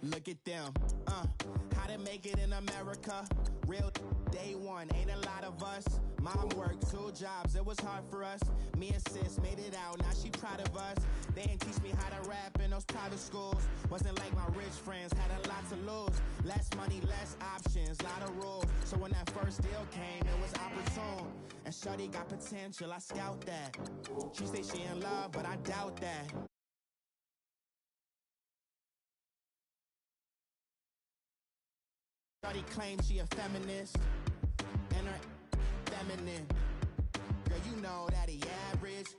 Look at them, how to make it in America. Real day one, ain't a lot of us. Mom worked 2 jobs, it was hard for us. Me and sis made it out, now she proud of us. They didn't teach me how to rap in those private schools. Wasn't like my rich friends, had a lot to lose. Less money, less options, lot of rules. So when that first deal came, it was opportune. And shorty got potential, I scout that. She say she in love, but I doubt that. Shorty claims she a feminist, and her feminine. Girl, you know that he average.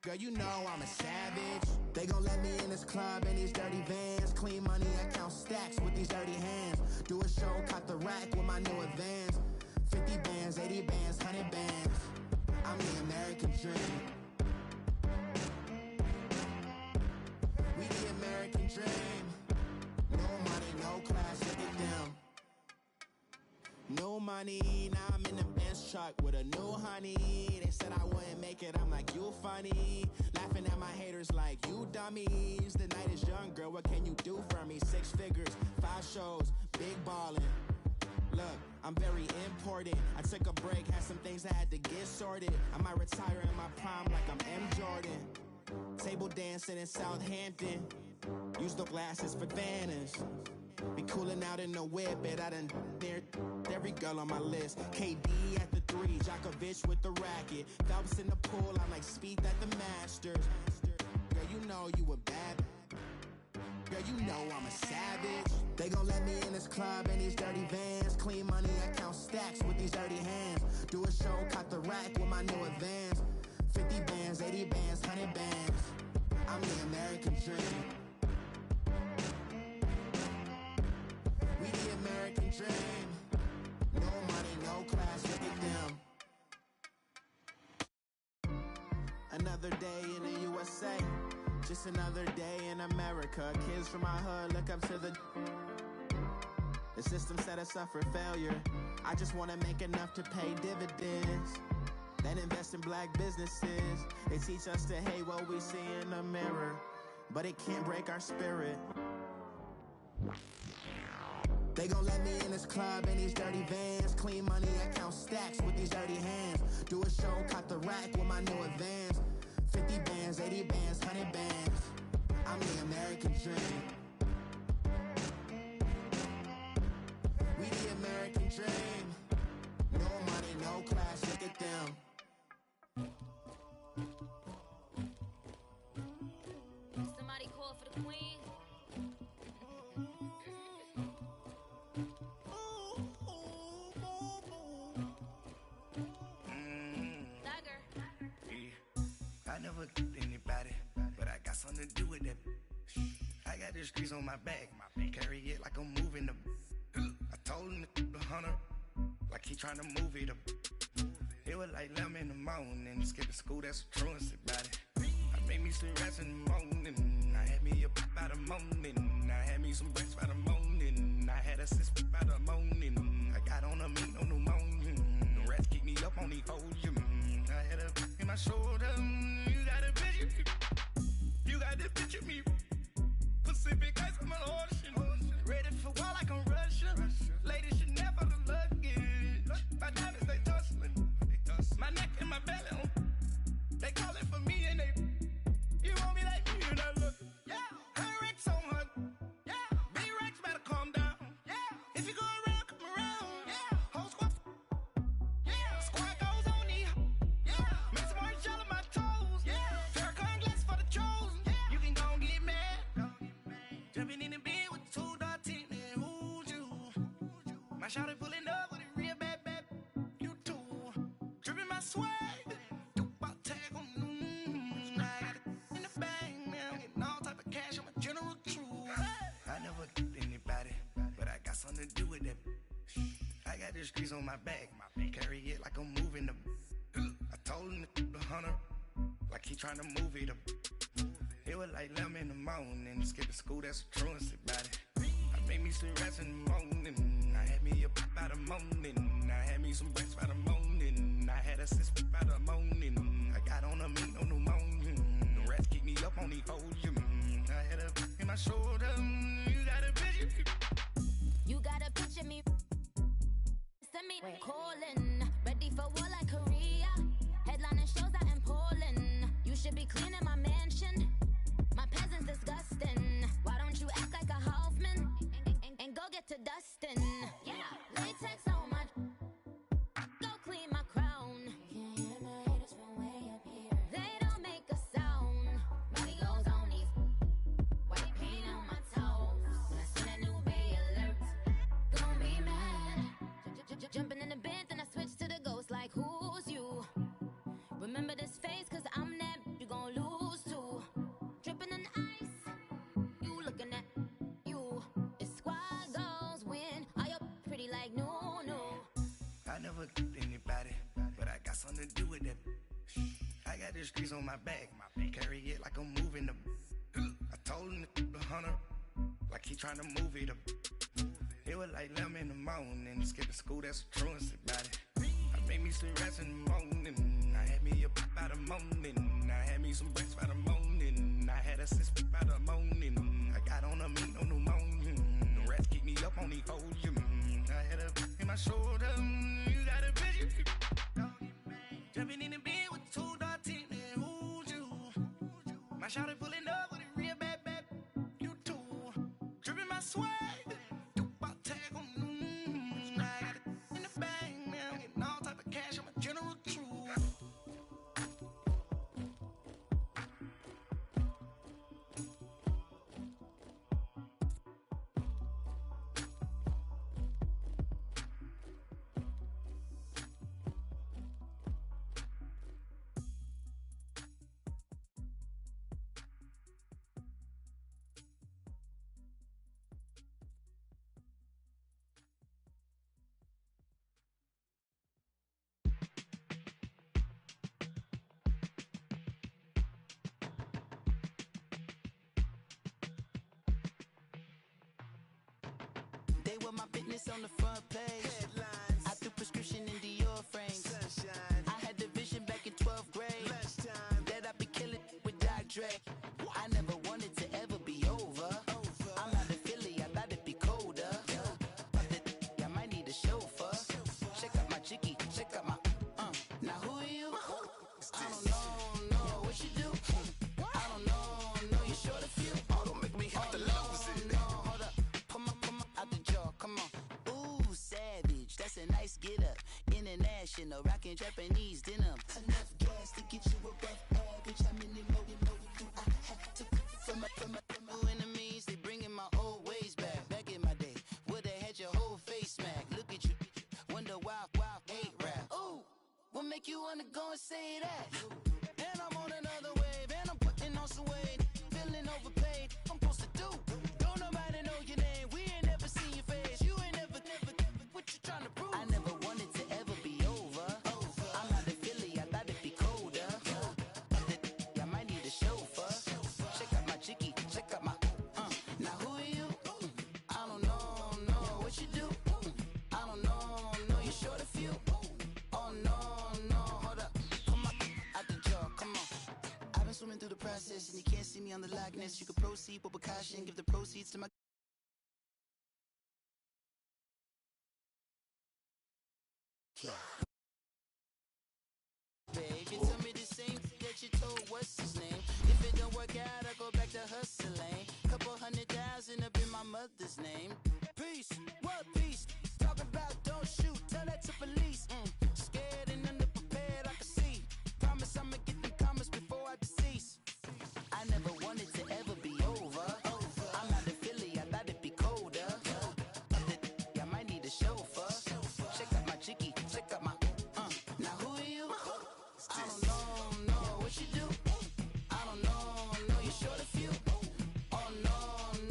Girl, you know I'm a savage. They gon' let me in this club in these dirty vans. Clean money, I count stacks with these dirty hands. Do a show, caught the rack with my new advance. 50 bands, 80 bands, 100 bands. I'm the American dream. We the American dream. No money, no class, look at them. No money, now I'm in the Benz truck with a new honey. They said I wouldn't make it, I'm like, you funny. Laughing at my haters like, you dummies. The night is young, girl, what can you do for me? 6 figures, 5 shows, big ballin'. Look, I'm very important. I took a break, had some things I had to get sorted. I might retire in my prime like I'm M. Jordan. Table dancing in Southampton. Use the glasses for Vannas. Be cooling out in the whip, but I done dared every girl on my list. KD at the 3, Djokovic with the racket. Phelps in the pool, I'm like Speed at the Masters. Girl, you know you a bad. Girl, you know I'm a savage. They gon' let me in this club in these dirty vans. Clean money, I count stacks with these dirty hands. Do a show, caught the rack with my new advance. 50 bands, 80 bands, 100 bands. I'm the American dream. We the American dream. No money, no class, look at them. Another day in the USA. Just another day in America. Kids from my hood look up to the system set us up for failure. I just want to make enough to pay dividends, then invest in black businesses. They teach us to hate what we see in the mirror, but it can't break our spirit. They gon' let me in this club in these dirty vans. Clean money, I count stacks with these dirty hands. Do a show, caught the rack with my new advance. 50 bands, 80 bands, 100 bands. I'm the American dream. We the American dream. No money, no class, look at them. Somebody call for the queen. I never anybody, but I got something to do with that. I got the streets on my back, carry it like I'm moving the. I told him the hunter, like he trying to move it up. It was like 11 in the morning, skipping school, that's a truancy about it. I made me some rats in the morning, I had me a pop by the morning, I had me some breaks by the morning, I had a sis by the morning, I got on a meat on the morning, the rats keep me up on the podium, I had a in my shoulder, you got a picture me, you got this picture me, Pacific ice on my ocean, ready for war like I'm Russia, ladies should never the luggage, my diamonds they tussling, my neck and my belly on, they calling for me and they, you want me like me and I look, yeah, her Rex on her, yeah, B-Rex better calm down, yeah, if you go around, come around, yeah, whole squad, yeah, squad goes on the, yeah, make some orange gel on my toes, yeah, Farrakhan glass for the chosen, yeah, you can go and get mad, jumping in the bed with 2 dark teeth, and who's you, my shawty pulling up with a real bad, you too, dripping my swag, do about tag on, I got it in the bag, man, I'm getting all type of cash, I'm a general true, I never anybody, but I got something to do with that, I got the streets on my back, carry it like I'm moving the, I told him the hunter, like he trying to move it up, it was like 11 in the morning, skipping school, that's a truancy about it, I made me some rats in the morning, I had me a pop by the morning, I had me some breaks by the morning, I had a sis by the morning, I got on a meat on the morning, the rats keep me up on the podium, I had a in my shoulder, you got a never anybody, but I got something to do with that. I got the streets on my back, carry it like I'm moving the. I told him the hunter, like he trying to move it up. It was like 11 in the morning, skipping school, that's a truancy about it. I made me some rest in the morning, I had me a by the morning, I had me some breaks by the morning, I had a six by the morning, I got on a meat on the morning, the rats keep me up on the podium, I had a in my shoulder, you got a vision, jumping in the bed with 2 dots in it, who's you? My shawty pulling up with a real bad, you too, dripping my swag. They were my business on the front page. Headlines. I threw prescription in Dior frames. Sunshine. I had the vision back in 12th grade. Lunchtime. That I'd be killing with Dr. Dre. I never wanted to ever be over. I'm out of Philly, I thought it'd be colder. I might need a chauffeur. Check out my chicky, check out my Now who are you? I don't know what you do. I don't know you short a few. Oh, don't make me have to lose it. No, hold up. Come on, out the jaw, come on. Ooh, savage, that's a nice get up. International, rockin' Japanese denim. Enough gas to get you above average. How many more do I have to from my enemies? They bringing my old ways back. Back in my day, would've had your whole face smack. Look at you, wonder why ain't rap. Ooh, what make you wanna go and say that? And I'm on another wave, and I'm putting on some weight. Feeling overpaid, I'm supposed to do. Don't nobody know your name, we ain't never seen your face. You ain't never, what you trying to prove? I never wanted to ever be over. I'm out of Philly, I thought it'd be colder. I might need a chauffeur. Check out my chicky, check out my Now who are you? I don't know what you do. I don't know you short a few. Oh no, hold up. Come on, out the jaw, come on. I've been swimming through the process and you can't see me on the Loch Ness. You can proceed with caution, give the proceeds to my babe, you tell me the same that you told what's his name. If it don't work out, I go back to hustling. Couple 100,000 up in my mother's name. Peace, what peace? Talking about don't shoot, tell that to police. Scared and underprepared, I can see. Promise I'ma get them comments before I decease. I never wanted to ever be over. I'm out of Philly, I thought it'd be colder. I might need a chauffeur. Check out my chicky, check out my Now who are you? I don't know what you do. I don't know you short a few. Oh no,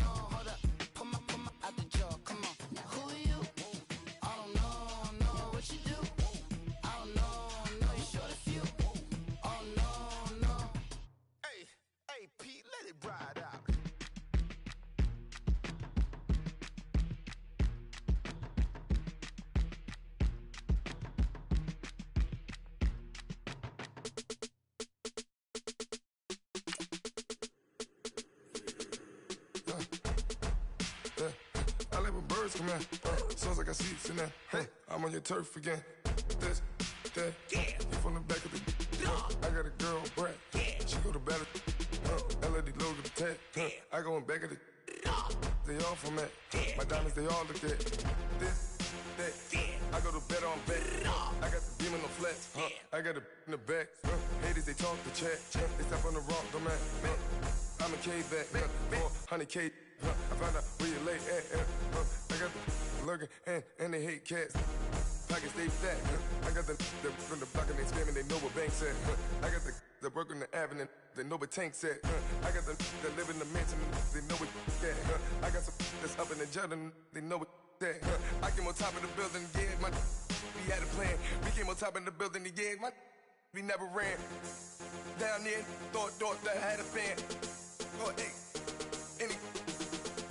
hold up. Come on, out the jaw, come on. Now who are you? I don't know what you do. I don't know you short a few. Oh no. Hey, Pete, let it ride out. I like when birds come in. Sounds like I see it in there. Hey, I'm on your turf again. This, that, you from the back of the. I got a girl, Brad. She go to battle. LED logo the tag. I go in back of the. They all from that. My diamonds, they all look at. This, that. I go to bed on back. I got the beam in the flats. I got it in the back. Haters, they talk the chat. They step on the rock, the man. I'm a K-back. 400K. I found out where you lay at. I got the lurking and they hate cats. Pockets stay fat. I got the from the block and they spamming, they know what banks at. I got the work on the avenue, they know what tanks at. I got the that live in the mansion, they know what that. I got some that's up in the jungle, they know what that. I came on top of the building, yeah, my we had a plan. We came on top in the building again. We never ran. Down there, thought that I had a fan. Oh, hey,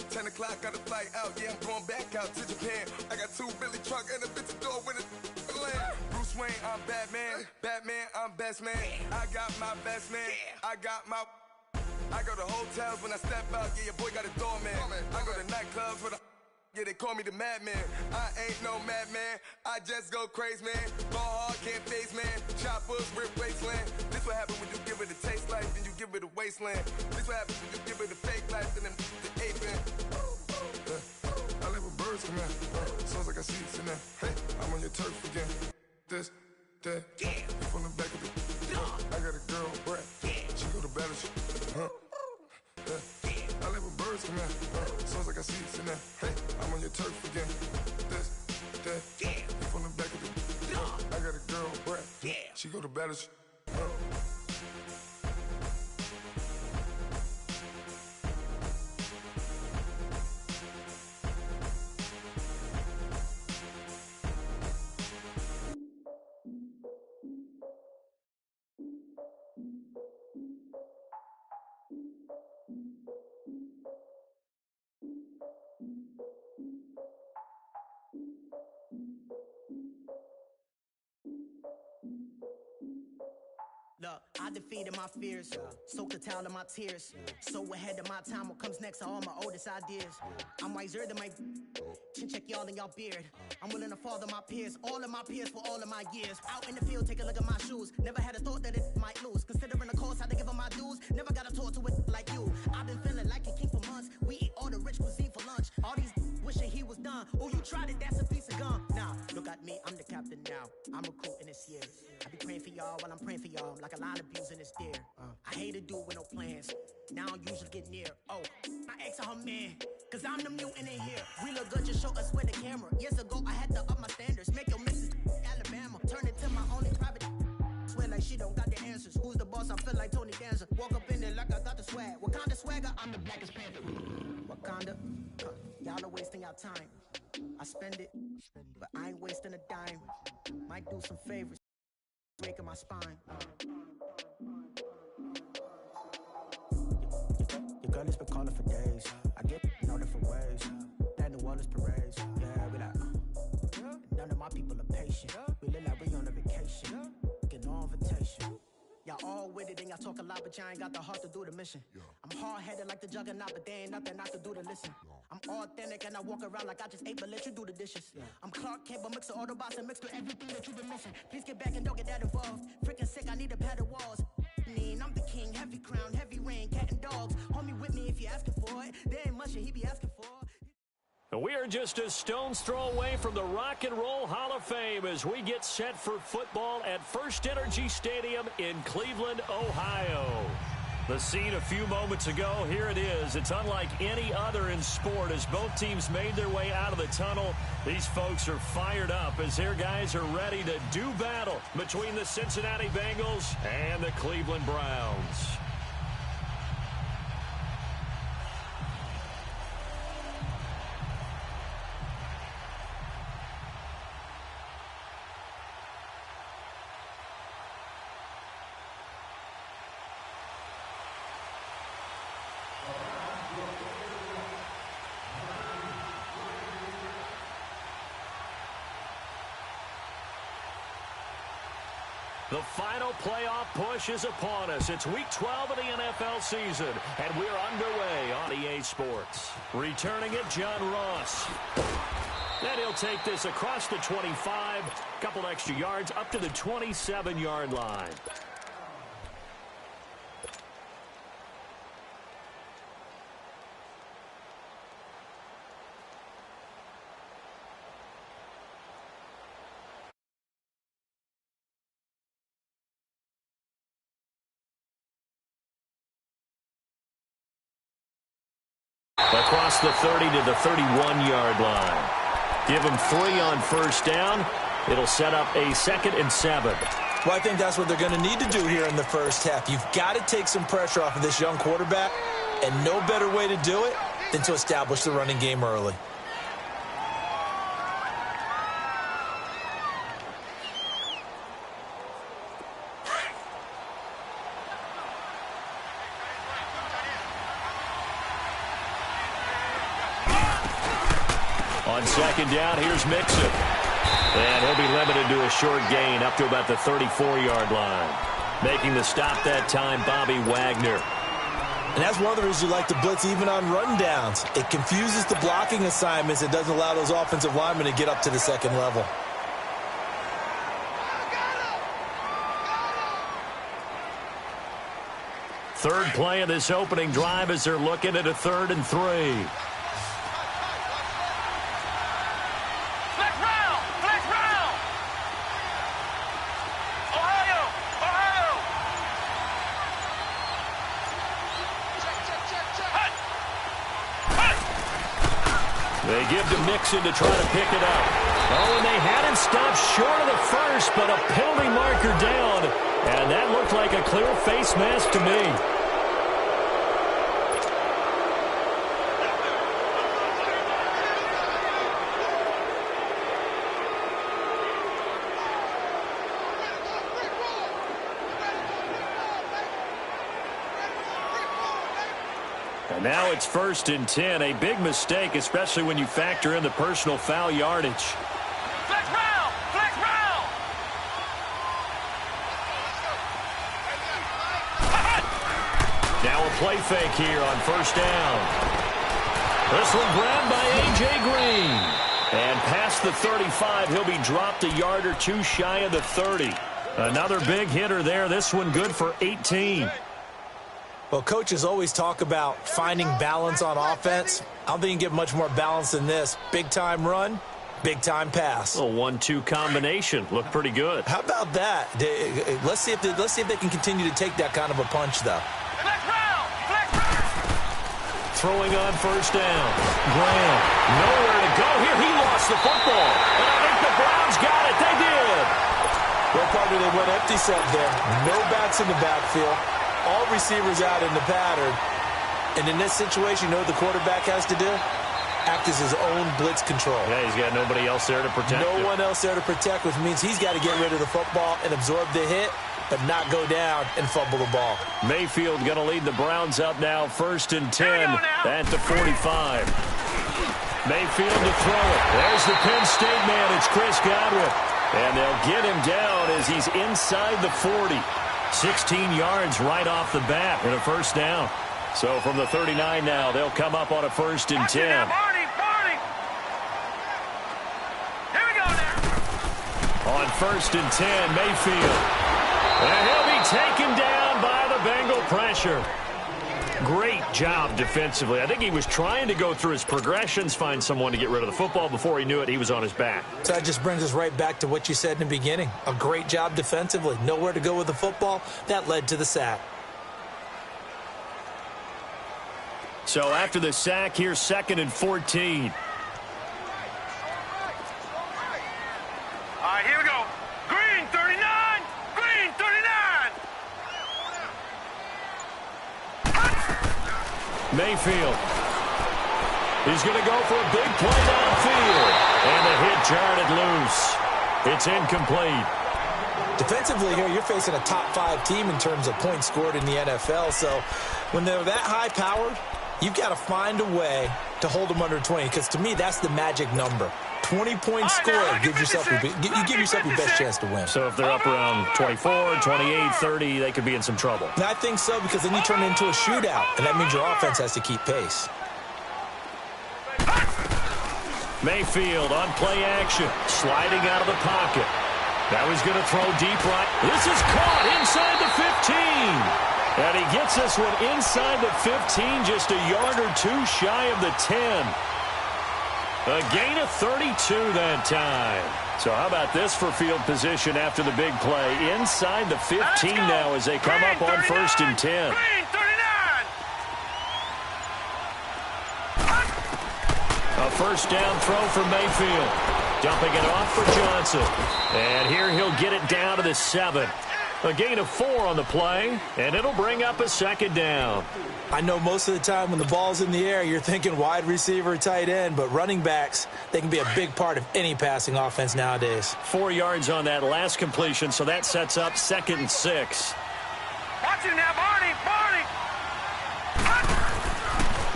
10 o'clock, got a flight out. Yeah, I'm going back out to Japan. I got 2 Billy truck and a bitch door with a land. Bruce Wayne, I'm Batman. Batman, I'm best man. I got my best man. I go to hotels when I step out. Yeah, your boy got a doorman. I go to nightclubs with a... Yeah, they call me the madman. I ain't no madman. I just go crazy, man. Ball hard, can't face, man. Choppers, rip wasteland. This what happens when you give it a taste life, then you give it a wasteland. This what happens when you give it a fake life, and then the ape man. I live with birds come in. Sounds like I see it in there. Hey, I'm on your turf again. This, that, from the back of the... I got a girl, Brett. She go to battle. I live with birds come in. Sounds like I see it in there. Hey, I'm on your turf again. This, that, from the back of the... I got a girl, Brett. She go to battle. Look, I defeated my fears, soaked a towel in my tears. So ahead of my time, what comes next are all my oldest ideas. I'm wiser than my chin check y'all in y'all beard. I'm willing to father my peers, all of my peers for all of my years. Out in the field, take a look at my shoes. Never had a thought that it might lose. Considering the cost, I had to give up my dues. Never got a talk to it like you. I've been feeling like a king for months. We eat all the rich cuisine for lunch. All these wishing he was done. Oh, you tried it, that's a piece of gum. Nah, look at me, I'm the captain now. I'm recruiting this year. I be praying for y'all while I'm praying for y'all. Like a lot of abusing this deer. I hate to do it with no plans. Now I usually get near. Oh, I ex her man. Cause I'm the mutant in here. We look good, just show us with the camera. Years ago, I had to up my standards. Make your missus Alabama. Turn it to my only private. Swear like she don't got the answers. Who's the boss? I feel like Tony Danza. Walk up in there like I got the swag. Wakanda swagger, I'm the blackest panther. Wakanda, y'all are wasting your time. I spend it, but I ain't wasting a dime. Might do some favors. Breaking my spine. Your girl has been calling for days. I get in all different ways. That New Orleans parades. Yeah, we like. None of my people are patient. We live like we on a vacation. Get no invitation. Y'all all with it and y'all talk a lot, but y'all ain't got the heart to do the mission. I'm hard-headed like the juggernaut, but there ain't nothing I can do to listen. I'm authentic and I walk around like I just ate, but let you do the dishes. I'm Clark Kent, but mix the Autobots and mix with everything that you've been missing. Please get back and don't get that involved. Freaking sick, I need a pad of walls. I'm the king, heavy crown, heavy rain, cat and dogs. Homie with me if you're asking for it. There ain't much that he be asking for. We are just a stone's throw away from the Rock and Roll Hall of Fame as we get set for football at First Energy Stadium in Cleveland, Ohio. The scene a few moments ago, here it is. It's unlike any other in sport as both teams made their way out of the tunnel. These folks are fired up as their guys are ready to do battle between the Cincinnati Bengals and the Cleveland Browns. The final playoff push is upon us. It's Week 12 of the NFL season, and we're underway on EA Sports. Returning it, John Ross. Then he'll take this across the 25, couple extra yards, up to the 27-yard line. Across the 30 to the 31-yard line. Give them 3 on first down. It'll set up a 2nd and 7. Well, I think that's what they're going to need to do here in the first half. You've got to take some pressure off of this young quarterback, and no better way to do it than to establish the running game early. On second down, here's Mixon. And he'll be limited to a short gain up to about the 34-yard line. Making the stop that time, Bobby Wagner. And that's one of the reasons you like to blitz even on run downs. It confuses the blocking assignments. It doesn't allow those offensive linemen to get up to the second level. Third play of this opening drive as they're looking at a 3rd and 3. They give to Mixon to try to pick it up. Oh, and they had him stopped short of the first, but a penalty marker down. And that looked like a clear face mask to me. And now it's 1st and 10. A big mistake, especially when you factor in the personal foul yardage. Flex round! Flex round! Now a play fake here on 1st down. This one grabbed by A.J. Green. And past the 35, he'll be dropped a yard or two shy of the 30. Another big hitter there. This one good for 18. Well, coaches always talk about finding balance on offense. I don't think you can get much more balance than this. Big-time run, big-time pass. A 1-2 combination. Looked pretty good. How about that? Let's see if they can continue to take that kind of a punch, though. Throwing on 1st down. Graham, nowhere to go here. He lost the football. And I think the Browns got it. They did. Well, partner, they went empty set there. No backs in the backfield. All receivers out in the pattern. And in this situation, you know what the quarterback has to do? Act as his own blitz control. Yeah, he's got nobody else there to protect him. No one else there to protect, which means he's got to get rid of the football and absorb the hit, but not go down and fumble the ball. Mayfield going to lead the Browns up now, 1st and 10 at the 45. Mayfield to throw it. There's the Penn State man. It's Chris Godwin. And they'll get him down as he's inside the 40. 16 yards right off the bat and a 1st down. So from the 39 now, they'll come up on a 1st and 10. Here we go now. On 1st and 10, Mayfield. And he'll be taken down by the Bengal pressure. Great job defensively. I think he was trying to go through his progressions, find someone to get rid of the football. Before he knew it, he was on his back. So that just brings us right back to what you said in the beginning. A great job defensively. Nowhere to go with the football. That led to the sack. So after the sack, here's 2nd and 14. All right, here we go. Green, 39. Green, 39. Mayfield. He's going to go for a big play downfield. And the hit jarred it loose. It's incomplete. Defensively here, you're facing a top 5 team in terms of points scored in the NFL. So when they're that high-powered, you've got to find a way to hold them under 20. Because to me, that's the magic number. 20-point score gives yourself you give yourself your best chance to win. So if they're up around 24, 28, 30, they could be in some trouble. And I think so, because then you turn it into a shootout, and that means your offense has to keep pace. Mayfield on play action, sliding out of the pocket. Now he's going to throw deep right. This is caught inside the 15. And he gets this one inside the 15, just a yard or two shy of the 10. A gain of 32 that time. So how about this for field position after the big play? Inside the 15 now as they come up on 1st and 10. A 1st down throw for Mayfield. Dumping it off for Johnson. And here he'll get it down to the 7. A gain of 4 on the play, and it'll bring up a 2nd down. I know most of the time when the ball's in the air, you're thinking wide receiver, tight end, but running backs, they can be a big part of any passing offense nowadays. 4 yards on that last completion, so that sets up 2nd and 6. Watch him now, Barney!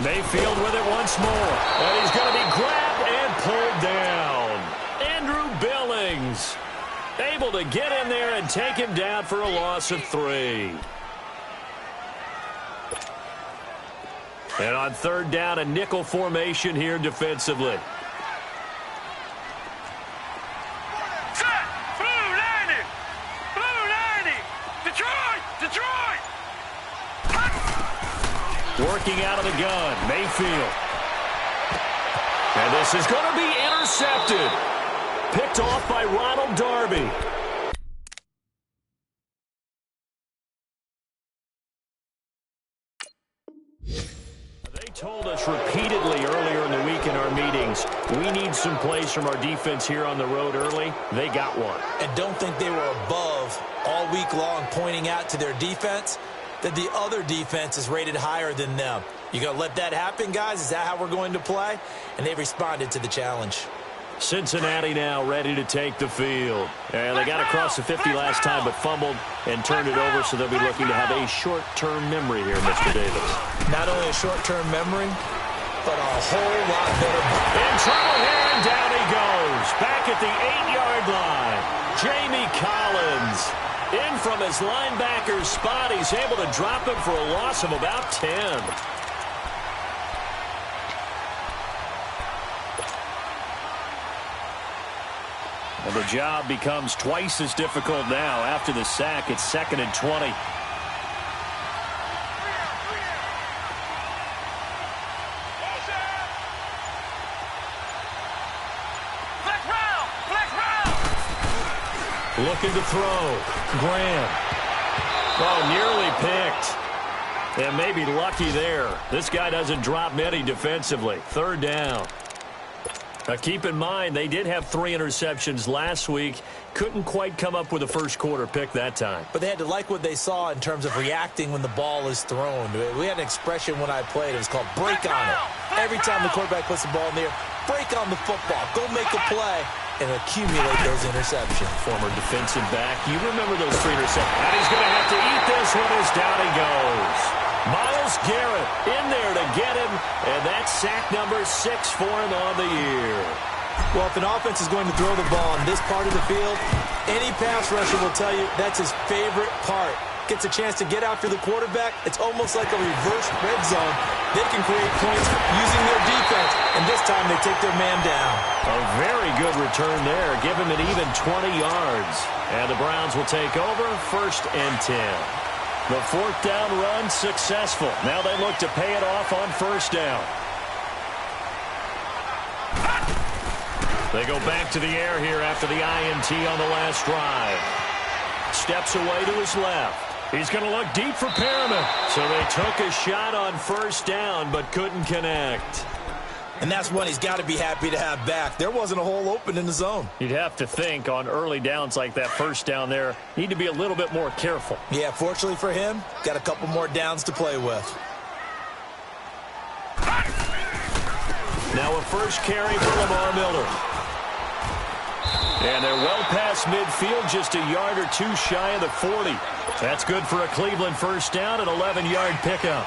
Mayfield with it once more, and he's going to be grabbed and pulled down. Andrew Billings able to get in there and take him down for a loss of 3. And on third down, a nickel formation here defensively. Set! Blue 90! Blue 90! Detroit! Detroit! Working out of the gun, Mayfield. And this is going to be intercepted. Picked off by Ronald Darby. They told us repeatedly earlier in the week in our meetings, we need some plays from our defense here on the road early. They got one. And don't think they were above all week long pointing out to their defense that the other defense is rated higher than them. You going to let that happen, guys? Is that how we're going to play? And they responded to the challenge. Cincinnati now ready to take the field. And they got across the 50 last time but fumbled and turned it over, so they'll be looking to have a short-term memory here, Mr. Davis. Not only a short-term memory, but a whole lot better. In trouble here, and down he goes. Back at the 8-yard line. Jamie Collins in from his linebacker spot. He's able to drop him for a loss of about 10. And the job becomes twice as difficult now. After the sack, it's 2nd and 20. Looking to throw. Graham. Oh, nearly picked. And maybe lucky there. This guy doesn't drop many defensively. 3rd down. Now, keep in mind, they did have 3 interceptions last week. Couldn't quite come up with a first-quarter pick that time. But they had to like what they saw in terms of reacting when the ball is thrown. We had an expression when I played. It was called break on it. Every time the quarterback puts the ball in the air, break on the football. Go make a play and accumulate those interceptions. Former defensive back. You remember those 3 interceptions. And he's going to have to eat this one as down he goes. Myles Garrett in there to get him, and that's sack number 6 for him on the year. Well, if an offense is going to throw the ball on this part of the field, any pass rusher will tell you that's his favorite part. Gets a chance to get after the quarterback. It's almost like a reverse red zone. They can create points using their defense, and this time they take their man down. A very good return there. Give him an even 20 yards. And the Browns will take over 1st and 10. The 4th down run successful. Now they look to pay it off on 1st down. They go back to the air here after the INT on the last drive. Steps away to his left. He's going to look deep for Perriman. So they took a shot on 1st down but couldn't connect. And that's one he's got to be happy to have back. There wasn't a hole open in the zone. You'd have to think on early downs like that 1st down there, need to be a little bit more careful. Yeah, fortunately for him, got a couple more downs to play with. Now a first carry for Lamar Miller. And they're well past midfield, just a yard or 2 shy of the 40. That's good for a Cleveland 1st down, an 11-yard pickup.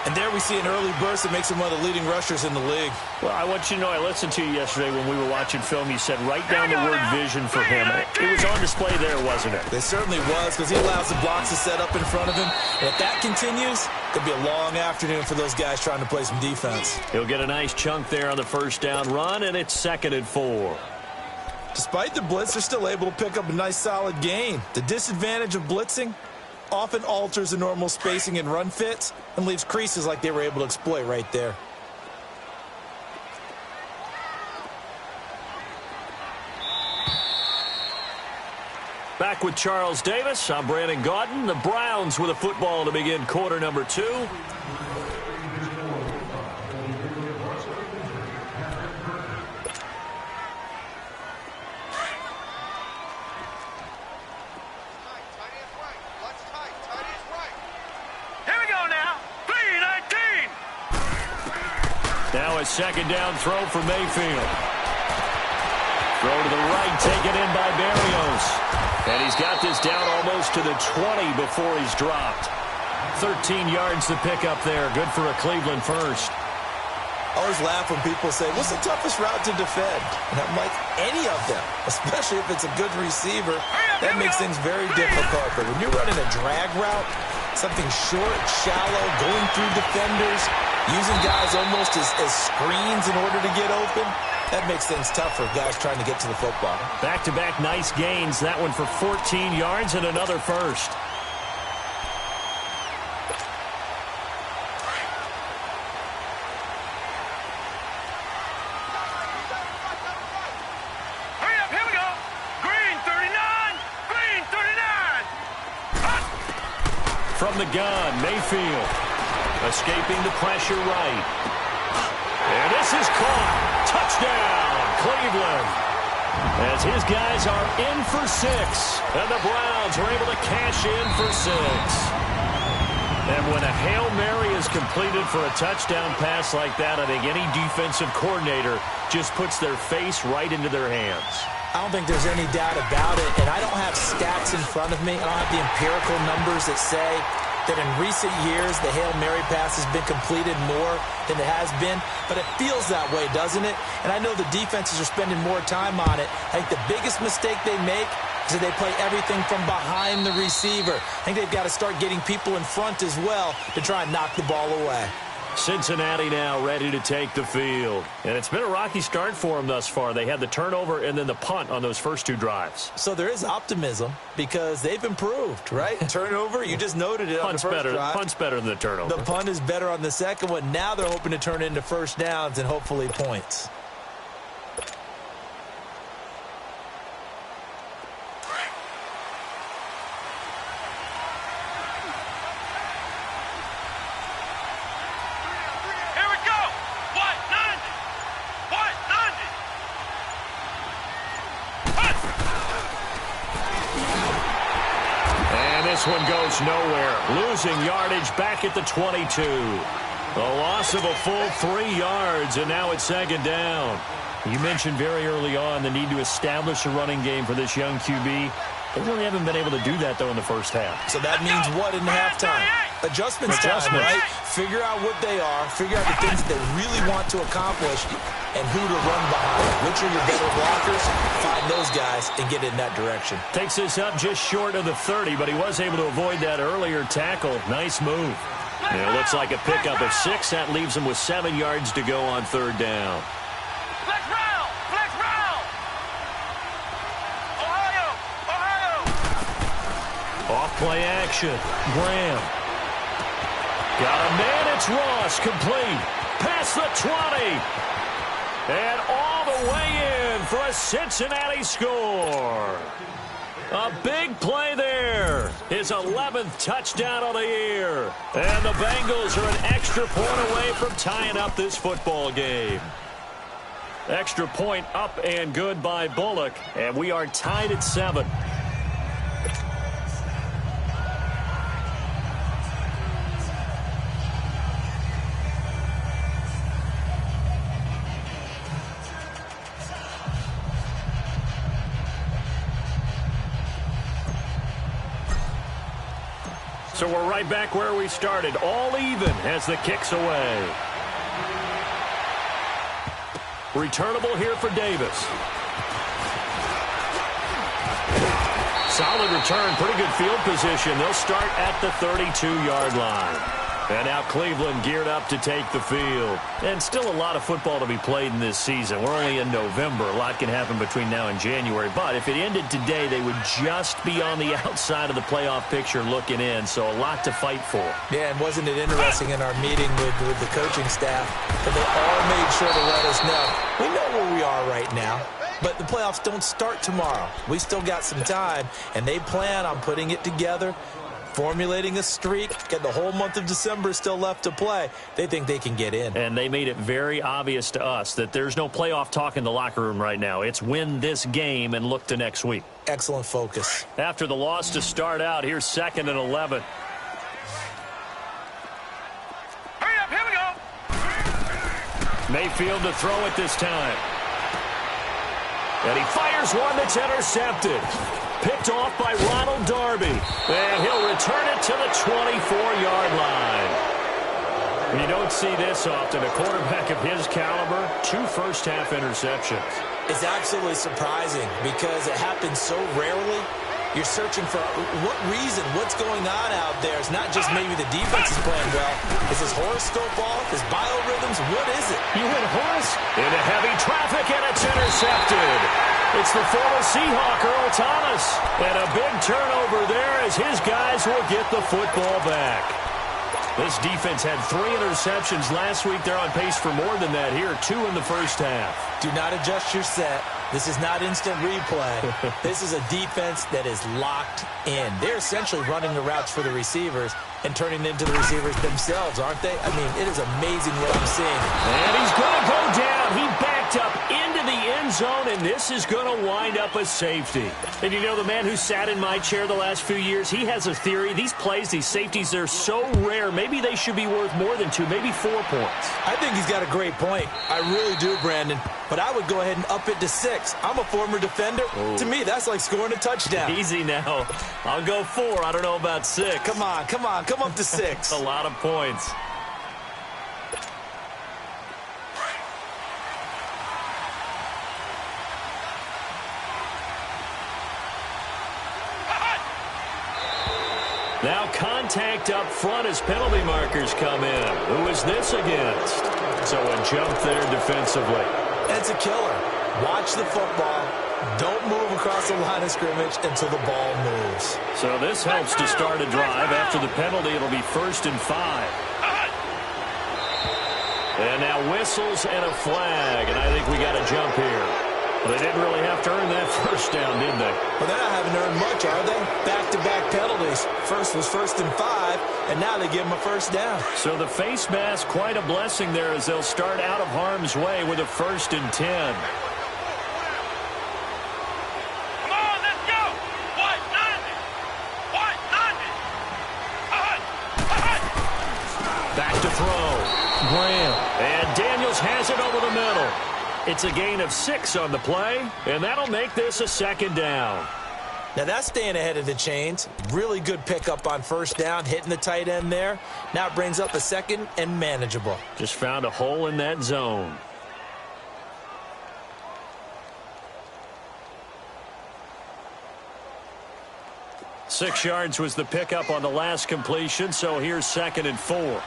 And there we see an early burst that makes him one of the leading rushers in the league. Well, I want you to know, I listened to you yesterday when we were watching film. You said write down the word vision for him. It was on display there, wasn't it? It certainly was, because he allows the blocks to set up in front of him. And if that continues, it'll be a long afternoon for those guys trying to play some defense. He'll get a nice chunk there on the 1st down run, and it's 2nd and 4. Despite the blitz, they're still able to pick up a nice solid gain. The disadvantage of blitzing often alters the normal spacing and run fits and leaves creases like they were able to exploit right there. Back with Charles Davis, I'm Brandon Gaudin. The Browns with a football to begin quarter number 2. Now a 2nd down throw for Mayfield. Throw to the right, taken in by Berrios. And he's got this down almost to the 20 before he's dropped. 13 yards to pick up there. Good for a Cleveland 1st. I always laugh when people say, what's the toughest route to defend? And I'm like, any of them, especially if it's a good receiver. That makes things very difficult. But when you're running a drag route, something short, shallow, going through defenders, using guys almost as screens in order to get open, that makes things tough for guys trying to get to the football. Back-to-back nice gains. That one for 14 yards and another first. From the gun, Mayfield escaping the pressure right. And this is caught. Touchdown, Cleveland. As his guys are in for 6. And the Browns are able to cash in for 6. And when a Hail Mary is completed for a touchdown pass like that, I think any defensive coordinator just puts their face right into their hands. I don't think there's any doubt about it, and I don't have stats in front of me. I don't have the empirical numbers that say that in recent years the Hail Mary pass has been completed more than it has been, but it feels that way, doesn't it? And I know the defenses are spending more time on it. I think the biggest mistake they make is that they play everything from behind the receiver. I think they've got to start getting people in front as well to try and knock the ball away. Cincinnati now ready to take the field. And it's been a rocky start for them thus far. They had the turnover and then the punt on those first 2 drives. So there is optimism because they've improved, right? Turnover, you just noted it on the first drive. Punt's better than the turnover. The punt is better on the second one. Now they're hoping to turn it into first downs and hopefully points. This one goes nowhere. Losing yardage back at the 22. A loss of a full 3 yards, and now it's second down. You mentioned very early on the need to establish a running game for this young QB. They really haven't been able to do that, though, in the first half. So that means what in halftime? Adjustments time, right? Figure out what they are, figure out the things that they really want to accomplish, and who to run behind. Which are your better blockers? Find those guys and get in that direction. Takes this up just short of the 30, but he was able to avoid that earlier tackle. Nice move. And it looks like a pickup of 6. That leaves him with 7 yards to go on third down. Flex round! Flex round! Ohio! Ohio! Off play action. Graham. Got a man. It's Ross. Complete. Past the 20. And all the way in for a Cincinnati score. A big play there. His 11th touchdown of the year. And the Bengals are an extra point away from tying up this football game. Extra point up and good by Bullock. And we are tied at 7. So we're right back where we started, all even as the kick's away. Returnable here for Davis. Solid return, pretty good field position. They'll start at the 32-yard line. And now Cleveland geared up to take the field. And still a lot of football to be played in this season. We're only in November. A lot can happen between now and January. But if it ended today, they would just be on the outside of the playoff picture looking in. So a lot to fight for. Yeah, and wasn't it interesting in our meeting with the coaching staff that they all made sure to let us know. We know where we are right now. But the playoffs don't start tomorrow. We still got some time. And they plan on putting it together, formulating a streak, get the whole month of December still left to play. They think they can get in. And they made it very obvious to us that there's no playoff talk in the locker room right now. It's win this game and look to next week. Excellent focus. After the loss to start out, here's 2nd and 11. Hurry up, here we go. Mayfield to throw it this time. And he fires one that's intercepted. Picked off by Ronald Darby. And he'll return it to the 24-yard line. You don't see this often. A quarterback of his caliber, 2 first-half interceptions. It's absolutely surprising because it happens so rarely. You're searching for what reason, what's going on out there. It's not just maybe the defense is playing well. Is his horoscope off? His biorhythms? What is it? You hit Horace into heavy traffic, and it's intercepted. It's the former Seahawk, Earl Thomas. And a big turnover there as his guys will get the football back. This defense had 3 interceptions last week. They're on pace for more than that here, 2 in the first half. Do not adjust your set. This is not instant replay. This is a defense that is locked in. They're essentially running the routes for the receivers and turning them into the receivers themselves, aren't they? I mean, it is amazing what I'm seeing. And he's going to go down. He backed up into the end zone, and this is going to wind up a safety. And you know, the man who sat in my chair the last few years, he has a theory. These plays, these safeties, they're so rare. Maybe they should be worth more than 2, maybe 4 points. I think he's got a great point. I really do, Brandon. But I would go ahead and up it to 6. I'm a former defender. Ooh. To me, that's like scoring a touchdown. Easy now. I'll go 4. I don't know about 6. Come on. Come up to 6. A lot of points. Now contact up front as penalty markers come in. Who is this against? So a jump there defensively. It's a killer. Watch the football. Don't move across the line of scrimmage until the ball moves. So this helps to start a drive. After the penalty, it'll be 1st and 5. And now whistles and a flag. And I think we got a jump here. They didn't really have to earn that first down, did they? Well, they're not having to earn much, are they? Back-to-back penalties. First was 1st and 5, and now they give them a first down. So the face mask, quite a blessing there as they'll start out of harm's way with a 1st and 10. Come on, let's go! White 90! White 90! Back to throw. Graham. And Daniels has it over the middle. It's a gain of 6 on the play, and that'll make this a 2nd down. Now that's staying ahead of the chains. Really good pickup on 1st down, hitting the tight end there. Now it brings up a 2nd and manageable. Just found a hole in that zone. Six yards was the pickup on the last completion, so here's 2nd and 4.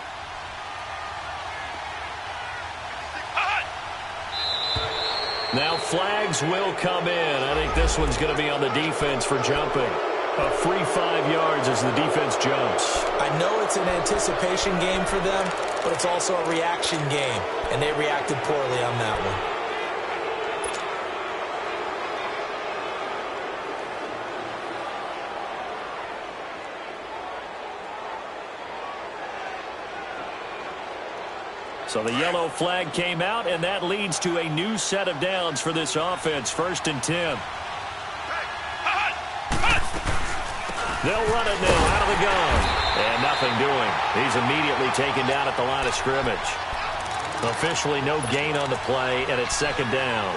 Now flags will come in. I think this one's going to be on the defense for jumping. A free 5 yards as the defense jumps. I know it's an anticipation game for them, but it's also a reaction game, and they reacted poorly on that one. So the yellow flag came out, and that leads to a new set of downs for this offense. 1st and 10. They'll run it now out of the gun. And nothing doing. He's immediately taken down at the line of scrimmage. Officially no gain on the play, and it's 2nd down.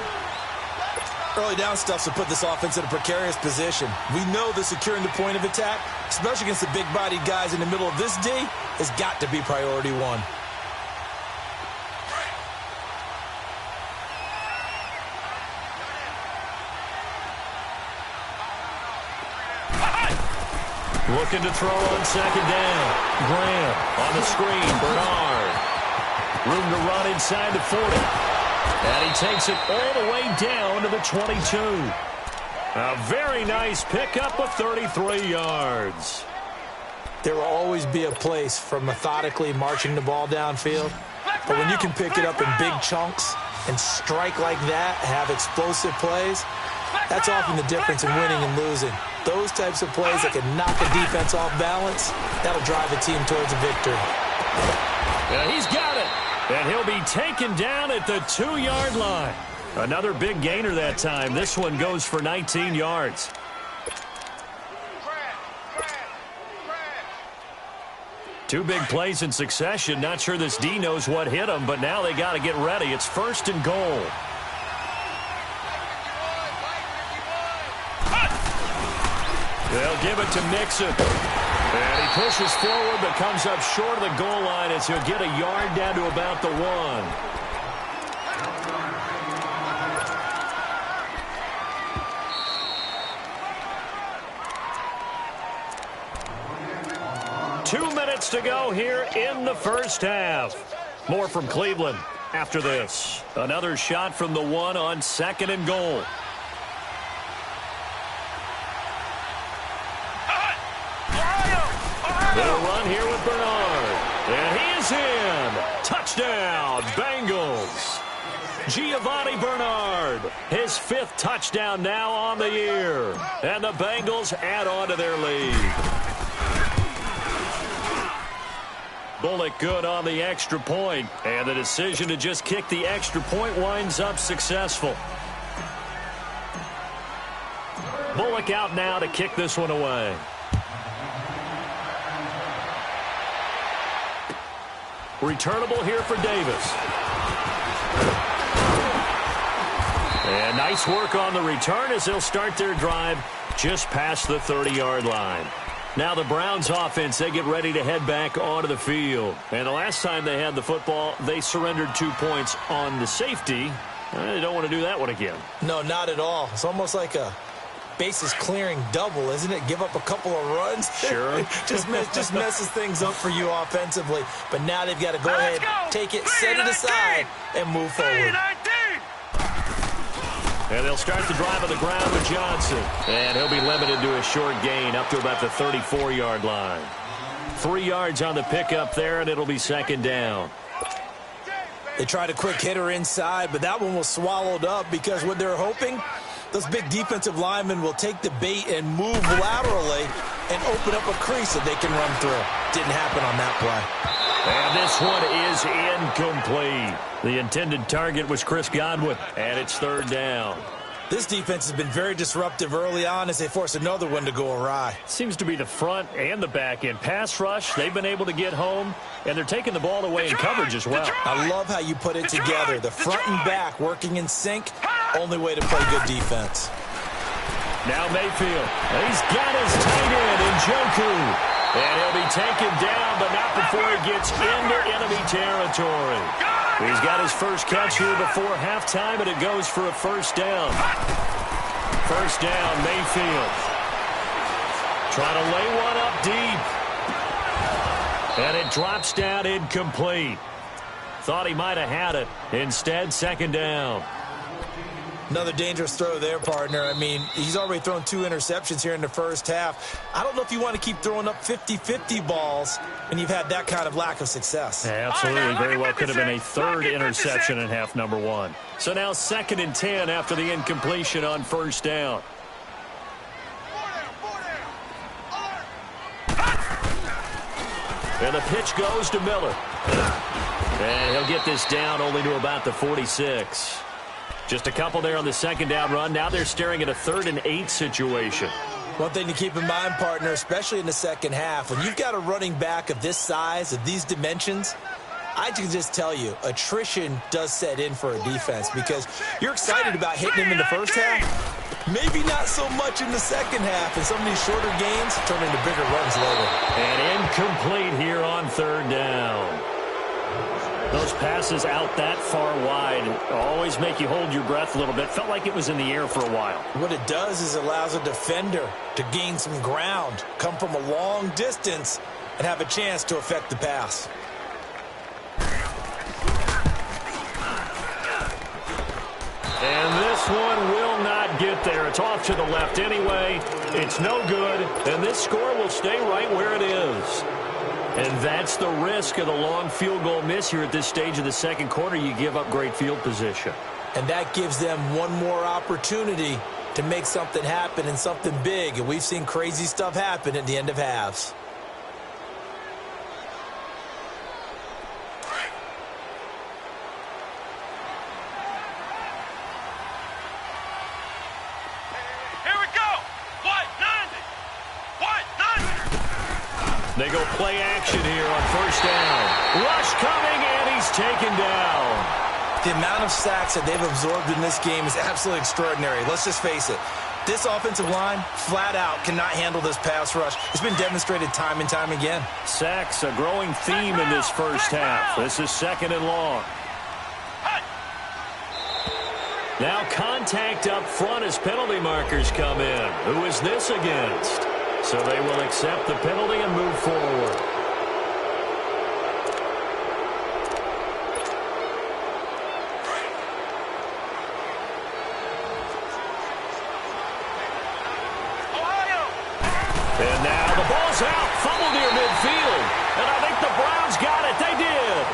Early down stuff to put this offense in a precarious position. We know that securing the point of attack, especially against the big-bodied guys in the middle of this D, has got to be priority 1. Looking to throw on 2nd down. Graham on the screen. Bernard. Room to run inside the 40. And he takes it all the way down to the 22. A very nice pickup of 33 yards. There will always be a place for methodically marching the ball downfield. But when you can pick it up in big chunks and strike like that, have explosive plays, that's often the difference in winning and losing. Those types of plays that can knock a defense off balance, that'll drive a team towards a victory. Yeah, he's got it. And he'll be taken down at the 2-yard line. Another big gainer that time. This one goes for 19 yards. Two big plays in succession. Not sure this D knows what hit him, but now they got to get ready. It's 1st and goal. They'll give it to Mixon. And he pushes forward but comes up short of the goal line as he'll get a yard down to about the 1. 2 minutes to go here in the first half. More from Cleveland after this. Another shot from the 1 on 2nd and goal. Little run here with Bernard. And he is in. Touchdown, Bengals. Giovanni Bernard, his 5th touchdown now on the year. And the Bengals add on to their lead. Bullock good on the extra point, and the decision to just kick the extra point winds up successful. Bullock out now to kick this one away. Returnable here for Davis. And nice work on the return as they'll start their drive just past the 30-yard line. Now the Browns offense, they get ready to head back onto the field. And the last time they had the football, they surrendered 2 points on the safety. They don't want to do that one again. No, not at all. It's almost like a bases clearing double, isn't it? Give up a couple of runs. Sure. just messes things up for you offensively. But now they've got to go ahead, take it, set it aside, and move forward. And they'll start the drive on the ground with Johnson. And he'll be limited to a short gain up to about the 34-yard line. 3 yards on the pickup there, and it'll be 2nd down. They tried a quick hitter inside, but that one was swallowed up because what they're hoping, those big defensive linemen will take the bait and move laterally and open up a crease that they can run through. Didn't happen on that play. And this one is incomplete. The intended target was Chris Godwin, and it's 3rd down. This defense has been very disruptive early on as they force another one to go awry. Seems to be the front and the back end. Pass rush, they've been able to get home, and they're taking the ball away in coverage as well. I love how you put it together. The front and back working in sync, only way to play good defense. Now Mayfield, he's got his tight end in Njoku. And he'll be taken down, but not before he gets into enemy territory. He's got his first catch here before halftime, and it goes for a 1st down. 1st down, Mayfield. Trying to lay one up deep. And it drops down incomplete. Thought he might have had it. Instead, 2nd down. Another dangerous throw there, partner. I mean, he's already thrown 2 interceptions here in the first half. I don't know if you want to keep throwing up 50-50 balls when you've had that kind of lack of success. Yeah, absolutely. Very well could have been a 3rd interception in half number 1. So now 2nd and 10 after the incompletion on 1st down. And the pitch goes to Miller. And he'll get this down only to about the 46. Just a couple there on the 2nd down run. Now they're staring at a 3rd and 8 situation. One thing to keep in mind, partner, especially in the second half, when you've got a running back of this size, of these dimensions, I can just tell you, attrition does set in for a defense because you're excited about hitting him in the first half. Maybe not so much in the second half, and some of these shorter gains turn into bigger runs later. And incomplete here on 3rd down. Those passes out that far wide always make you hold your breath a little bit. Felt like it was in the air for a while. What it does is it allows a defender to gain some ground, come from a long distance, and have a chance to affect the pass. And this one will not get there. It's off to the left anyway. It's no good, and this score will stay right where it is. And that's the risk of the long field goal miss here at this stage of the second quarter. You give up great field position. And that gives them one more opportunity to make something happen and something big. And we've seen crazy stuff happen at the end of halves. They go play action here on 1st down. Rush coming, and he's taken down. The amount of sacks that they've absorbed in this game is absolutely extraordinary. Let's just face it. This offensive line, flat out, cannot handle this pass rush. It's been demonstrated time and time again. Sacks, a growing theme in this first half. This is 2nd and long. Now contact up front as penalty markers come in. Who is this against? So they will accept the penalty and move forward. And now the ball's out. Fumble near midfield. And I think the Browns got it. They did.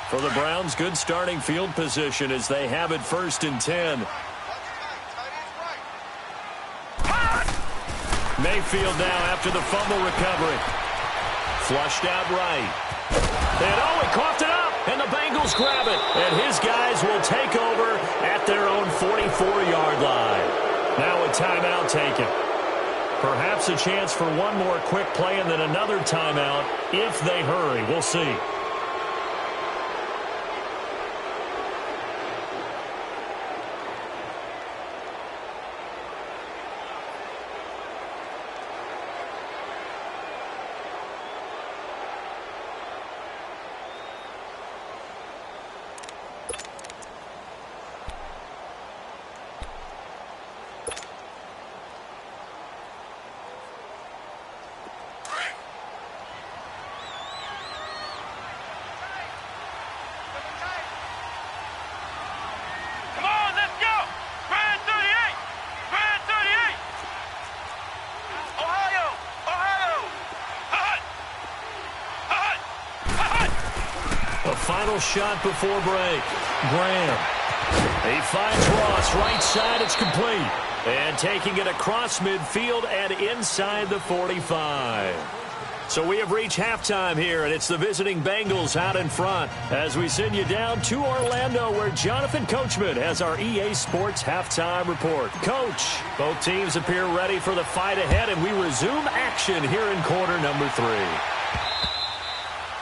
For the Browns, good starting field position as they have it 1st and 10. Mayfield now after the fumble recovery. Flushed out right. And oh, he coughed it up, and the Bengals grab it. And his guys will take over at their own 44-yard line. Now a timeout taken. Perhaps a chance for one more quick play and then another timeout if they hurry. We'll see. Final shot before break. Graham. He finds Ross right side. It's complete. And taking it across midfield and inside the 45. So we have reached halftime here, and it's the visiting Bengals out in front as we send you down to Orlando where Jonathan Coachman has our EA Sports halftime report. Coach, both teams appear ready for the fight ahead, and we resume action here in quarter number 3.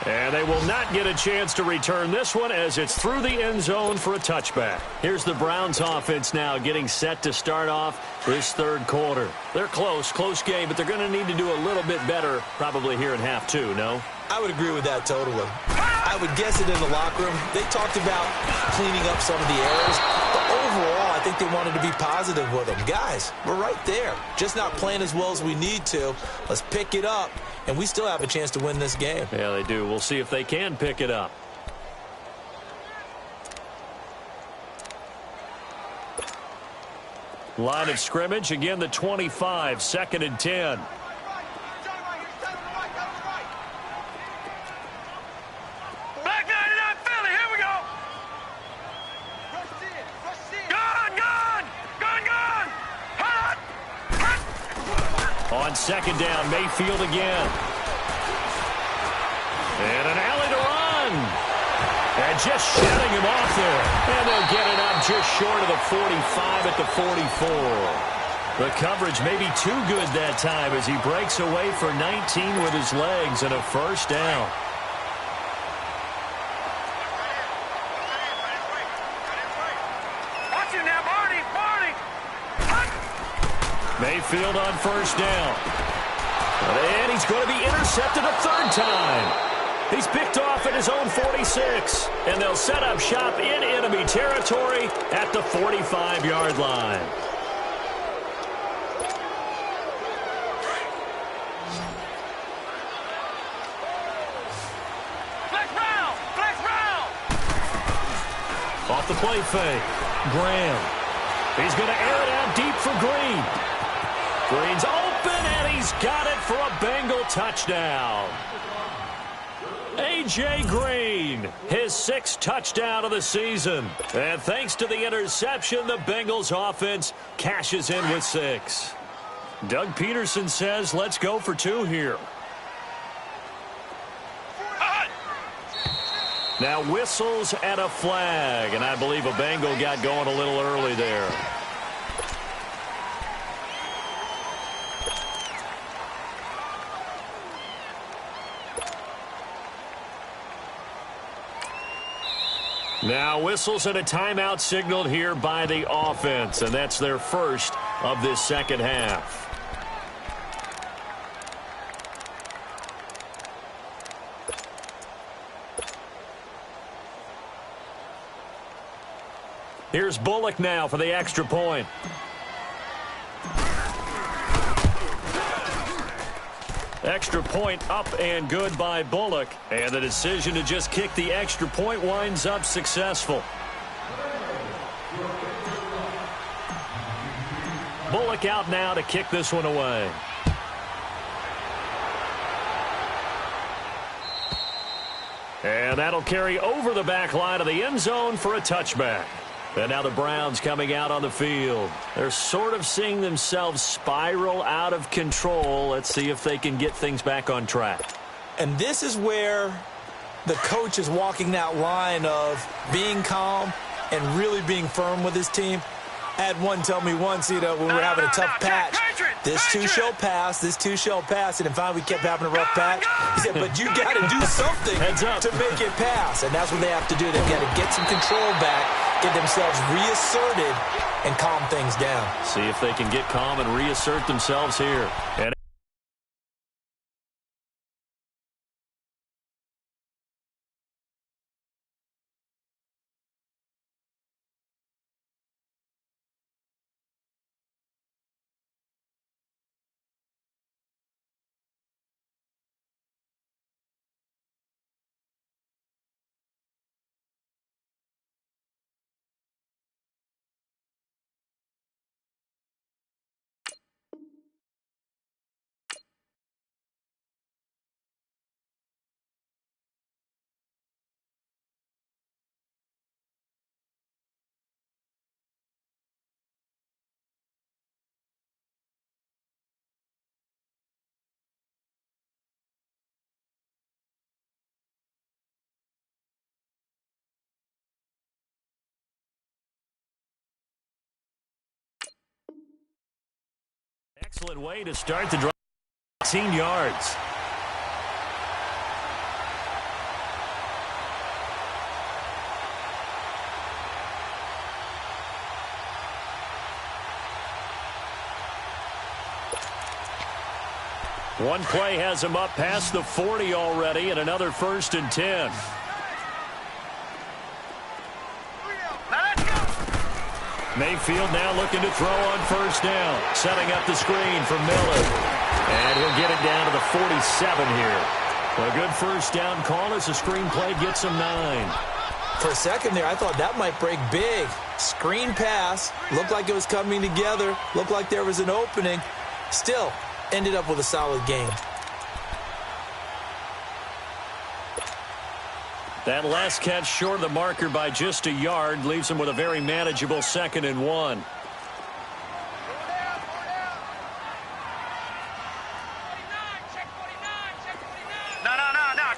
And they will not get a chance to return this one as it's through the end zone for a touchback. Here's the Browns offense now getting set to start off this 3rd quarter. They're close game, but they're going to need to do a little bit better probably here in half 2, no? I would agree with that totally. I would guess it in the locker room. They talked about cleaning up some of the errors, but overall, I think they wanted to be positive with them. Guys, we're right there. Just not playing as well as we need to. Let's pick it up, and we still have a chance to win this game. Yeah, they do. We'll see if they can pick it up. Line of scrimmage, again the 25, 2nd and 10. On 2nd down, Mayfield again. And an alley to run. And just shutting him off there. And they'll get it up just short of the 45 at the 44. The coverage may be too good that time as he breaks away for 19 with his legs and a 1st down. Mayfield on 1st down. And he's going to be intercepted a 3rd time. He's picked off at his own 46. And they'll set up shop in enemy territory at the 45-yard line. Off the play fake. Graham. He's going to air it out deep for Green. Green's open, and he's got it for a Bengal touchdown. A.J. Green, his 6th touchdown of the season. And thanks to the interception, the Bengals offense cashes in with 6. Doug Peterson says, let's go for 2 here. Now whistles and a flag, and I believe a Bengal got going a little early there. Now whistles and a timeout signaled here by the offense, and that's their first of this second half. Here's Bullock now for the extra point. Extra point up and good by Bullock. And the decision to just kick the extra point winds up successful. Bullock out now to kick this one away. And that'll carry over the back line of the end zone for a touchback. And now the Browns coming out on the field. They're sort of seeing themselves spiral out of control. Let's see if they can get things back on track. And this is where the coach is walking that line of being calm and really being firm with his team. I had one tell me once, when we were having a tough patch, this too shall pass, this too shall pass. And then finally we kept having a rough patch. He said, but you got to do something to make it pass. And that's what they have to do. They've got to get some control back, get themselves reasserted, and calm things down. See if they can get calm and reassert themselves here. And excellent way to start the drive. 18 yards. One play has him up past the 40 already, and another 1st and 10. Mayfield now looking to throw on 1st down. Setting up the screen for Miller. And he'll get it down to the 47 here. A good 1st down call as the screen play gets him 9. For a second there, I thought that might break big. Screen pass. Looked like it was coming together. Looked like there was an opening. Still, ended up with a solid game. That last catch short of the marker by just a yard leaves him with a very manageable 2nd and 1. No.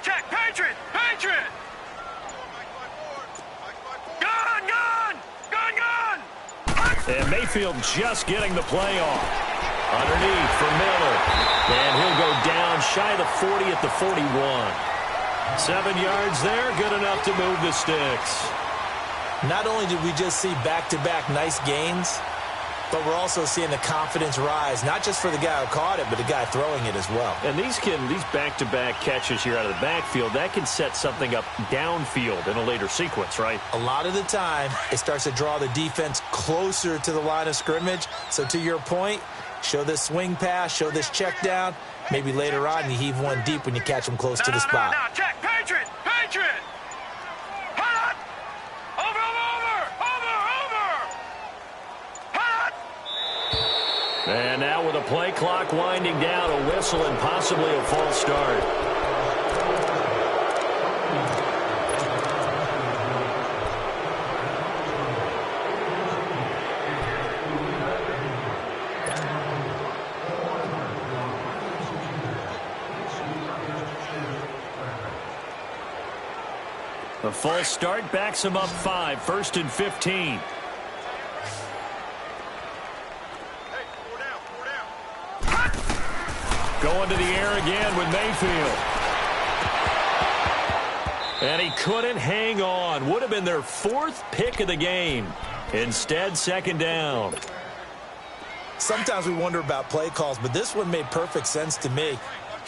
Check. Patriot. Gun. And Mayfield just getting the play off. Underneath for Miller. And he'll go down shy of the 40 at the 41. 7 yards there, good enough to move the sticks. Not only did we just see back-to-back nice gains, but we're also seeing the confidence rise, not just for the guy who caught it, but the guy throwing it as well. And these back-to-back catches here out of the backfield, that can set something up downfield in a later sequence, right? A lot of the time, it starts to draw the defense closer to the line of scrimmage. So to your point, show this swing pass, show this check down. Maybe later on you heave one deep when you catch them close to the spot. No. Check. Patriot. Hot. Over. Hot. And now with a play clock winding down, a whistle and possibly a false start. A false start backs him up 5, 1st and 15. Going to the air again with Mayfield. And he couldn't hang on. Would have been their 4th pick of the game. Instead, 2nd down. Sometimes we wonder about play calls, but this one made perfect sense to me.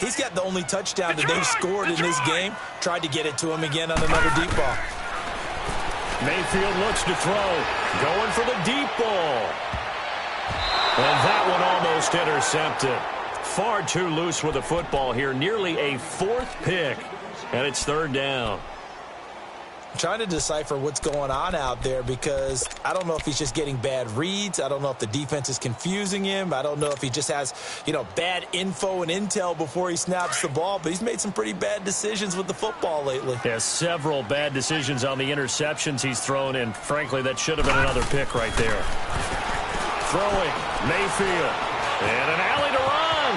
He's got the only touchdown that they've scored in this game. Tried to get it to him again on another deep ball. Mayfield looks to throw. Going for the deep ball. And that one almost intercepted. Far too loose with the football here. Nearly a 4th pick. And it's 3rd down. I'm trying to decipher what's going on out there because I don't know if he's just getting bad reads. I don't know if the defense is confusing him. I don't know if he just has, bad info and intel before he snaps the ball. But he's made some pretty bad decisions with the football lately. Yeah, several bad decisions on the interceptions he's thrown, and frankly, that should have been another pick right there. Throwing, Mayfield, and an alley to run.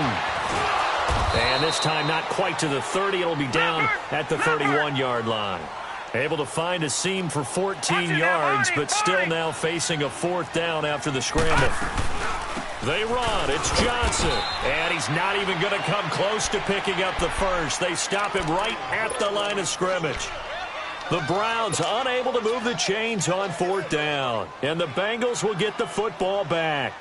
And this time not quite to the 30. It'll be down at the 31-yard line. Able to find a seam for 14 yards, but still now facing a 4th down after the scramble. They run. It's Johnson. And he's not even going to come close to picking up the first. They stop him right at the line of scrimmage. The Browns unable to move the chains on 4th down. And the Bengals will get the football back.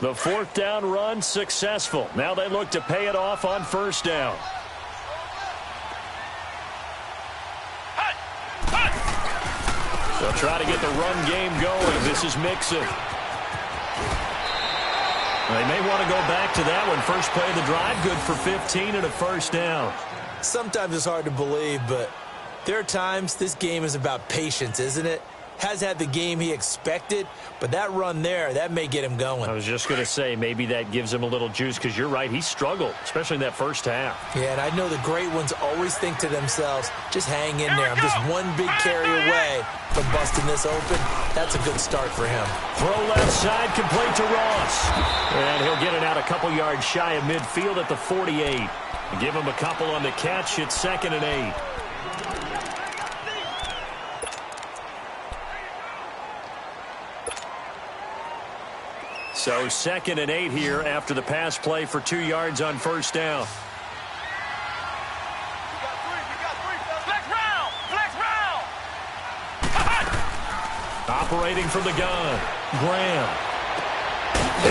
The 4th down run successful. Now they look to pay it off on 1st down. They'll try to get the run game going. This is Mixon. They may want to go back to that one. First play of the drive, good for 15 and a 1st down. Sometimes it's hard to believe, but there are times this game is about patience, isn't it? Has had the game he expected, but that run there, that may get him going. I was just going to say, maybe that gives him a little juice, because you're right, he struggled, especially in that first half. Yeah, and I know the great ones always think to themselves, just hang in there. I'm just one big carry away from busting this open. That's a good start for him. Throw left side, complete to Ross. And he'll get it out a couple yards shy of midfield at the 48. Give him a couple on the catch. It's 2nd and 8. So 2nd and 8 here after the pass play for 2 yards on 1st down. Operating from the gun, Graham.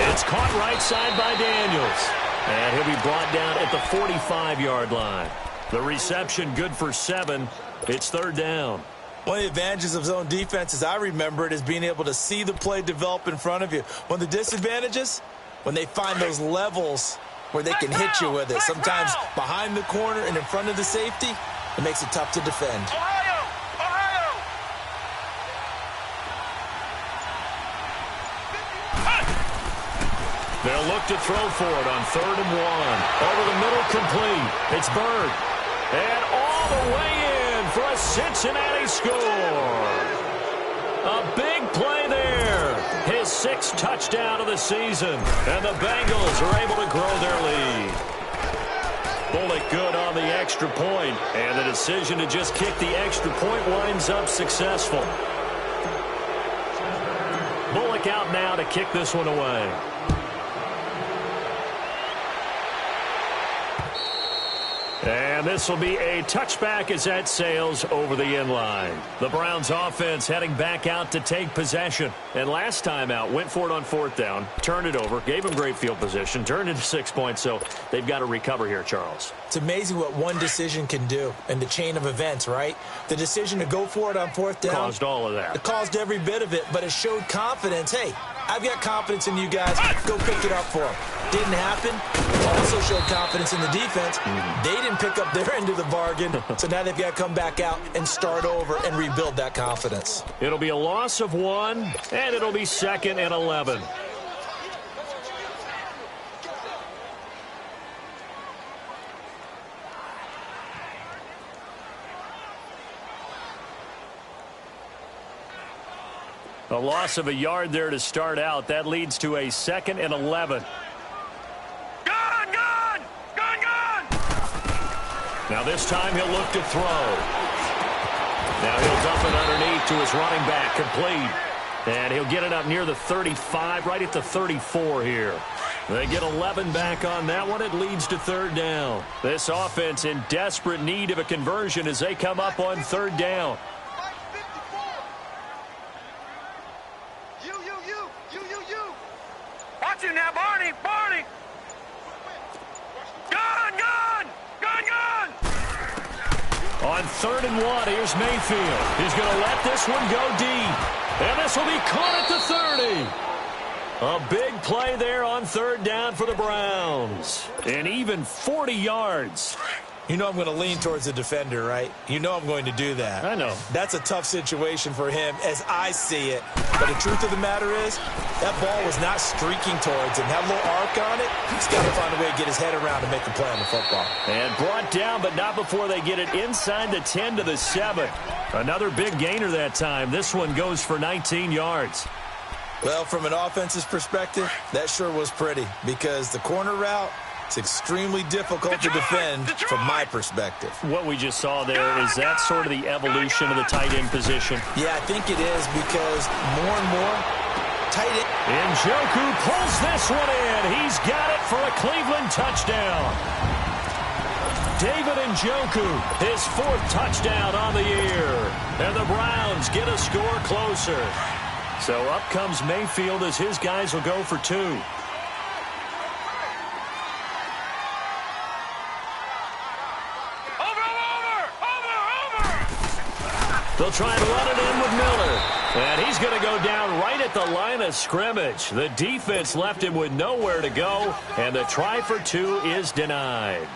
It's caught right side by Daniels. And he'll be brought down at the 45-yard line. The reception good for 7. It's 3rd down. One of the advantages of zone defense, as I remember it, is being able to see the play develop in front of you. One of the disadvantages, when they find those levels where they can hit you with it. Sometimes behind the corner and in front of the safety, it makes it tough to defend. They'll look to throw for it on 3rd and 1. Over the middle, complete. It's Bird. And all the way in for a Cincinnati score. A big play there. His 6th touchdown of the season. And the Bengals are able to grow their lead. Bullock good on the extra point. And the decision to just kick the extra point winds up successful. Bullock out now to kick this one away. And And this will be a touchback as that sails over the inline. The Browns offense heading back out to take possession. And last time out, went for it on fourth down, turned it over, gave them great field position, turned into 6 points, so they've got to recover here, Charles. It's amazing what one decision can do in the chain of events, right? The decision to go for it on fourth down. Caused all of that. It caused every bit of it, but it showed confidence. Hey, I've got confidence in you guys. Go pick it up for them. Didn't happen. Also showed confidence in the defense. They didn't pick up their end of the bargain, so now they've got to come back out and start over and rebuild that confidence. It'll be a loss of 1, and it'll be 2nd and 11. A loss of a yard there to start out. That leads to a 2nd and 11. Gone! Now this time he'll look to throw. Now he'll dump it underneath to his running back, complete. And he'll get it up near the 35, right at the 34 here. They get 11 back on that one. It leads to 3rd down. This offense in desperate need of a conversion as they come up on 3rd down. Watch him now, Barney! Gone! On 3rd and 1, here's Mayfield. He's going to let this one go deep. And this will be caught at the 30. A big play there on 3rd down for the Browns. And even 40 yards. You know I'm going to lean towards the defender, right? You know I'm going to do that. I know. That's a tough situation for him as I see it. But the truth of the matter is, that ball was not streaking towards him. That little arc on it, he's got to find a way to get his head around and make the play on the football. And brought down, but not before they get it inside the 10 to the 7. Another big gainer that time. This one goes for 19 yards. Well, from an offense's perspective, that sure was pretty because the corner route, it's extremely difficult to defend from my perspective. What we just saw there, is that sort of the evolution of the tight end position? Yeah, I think it is because more and more tight end. Njoku pulls this one in. He's got it for a Cleveland touchdown. David Njoku, his 4th touchdown on the year. And the Browns get a score closer. So up comes Mayfield as his guys will go for 2. They'll try and run it in with Miller. And he's going to go down right at the line of scrimmage. The defense left him with nowhere to go, and the try for 2 is denied.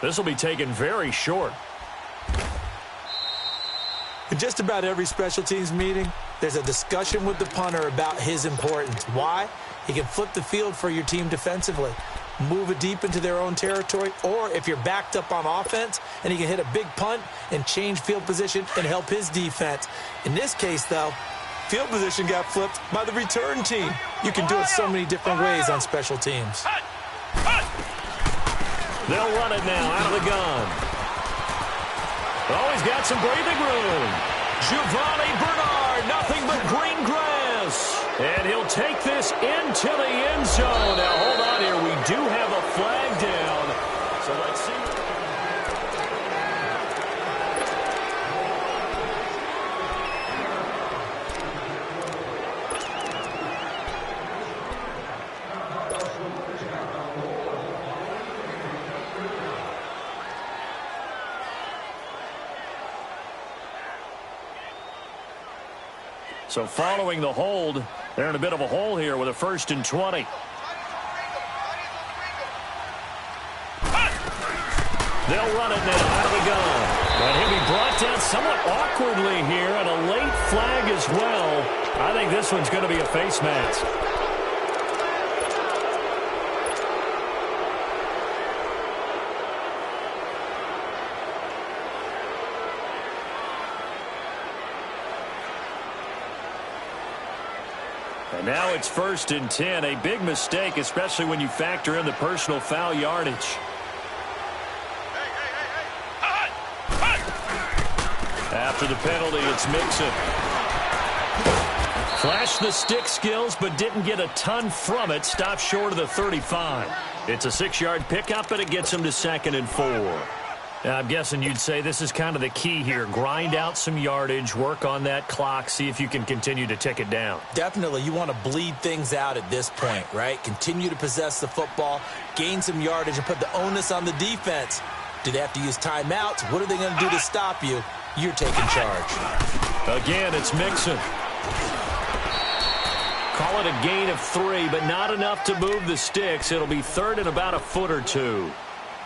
This will be taken very short. In just about every special teams meeting, there's a discussion with the punter about his importance. Why? He can flip the field for your team defensively, move it deep into their own territory, or if you're backed up on offense, and he can hit a big punt and change field position and help his defense. In this case, though, field position got flipped by the return team. You can do it so many different ways on special teams. They'll run it now out of the gun. Oh, he's got some breathing room. Giovanni Bernard, nothing but green grass. And he'll take this into the end zone. Now, hold on here. We do have a flag down. So let's see. So following the hold, they're in a bit of a hole here with a 1st and 20. They'll run it now out of the gun. And he'll be brought down somewhat awkwardly here, and a late flag as well. I think this one's going to be a face mask. And now it's 1st and 10. A big mistake, especially when you factor in the personal foul yardage. After the penalty, it's Mixon. Flashed the stick skills, but didn't get a ton from it. Stopped short of the 35. It's a 6-yard pickup, and it gets him to 2nd and 4. Now, I'm guessing you'd say this is kind of the key here. Grind out some yardage, work on that clock, see if you can continue to tick it down. Definitely. You want to bleed things out at this point, right? Continue to possess the football, gain some yardage, and put the onus on the defense. Do they have to use timeouts? What are they going to do to stop you? You're taking charge. Again, it's Mixon. Call it a gain of 3, but not enough to move the sticks. It'll be 3rd and about a foot or 2.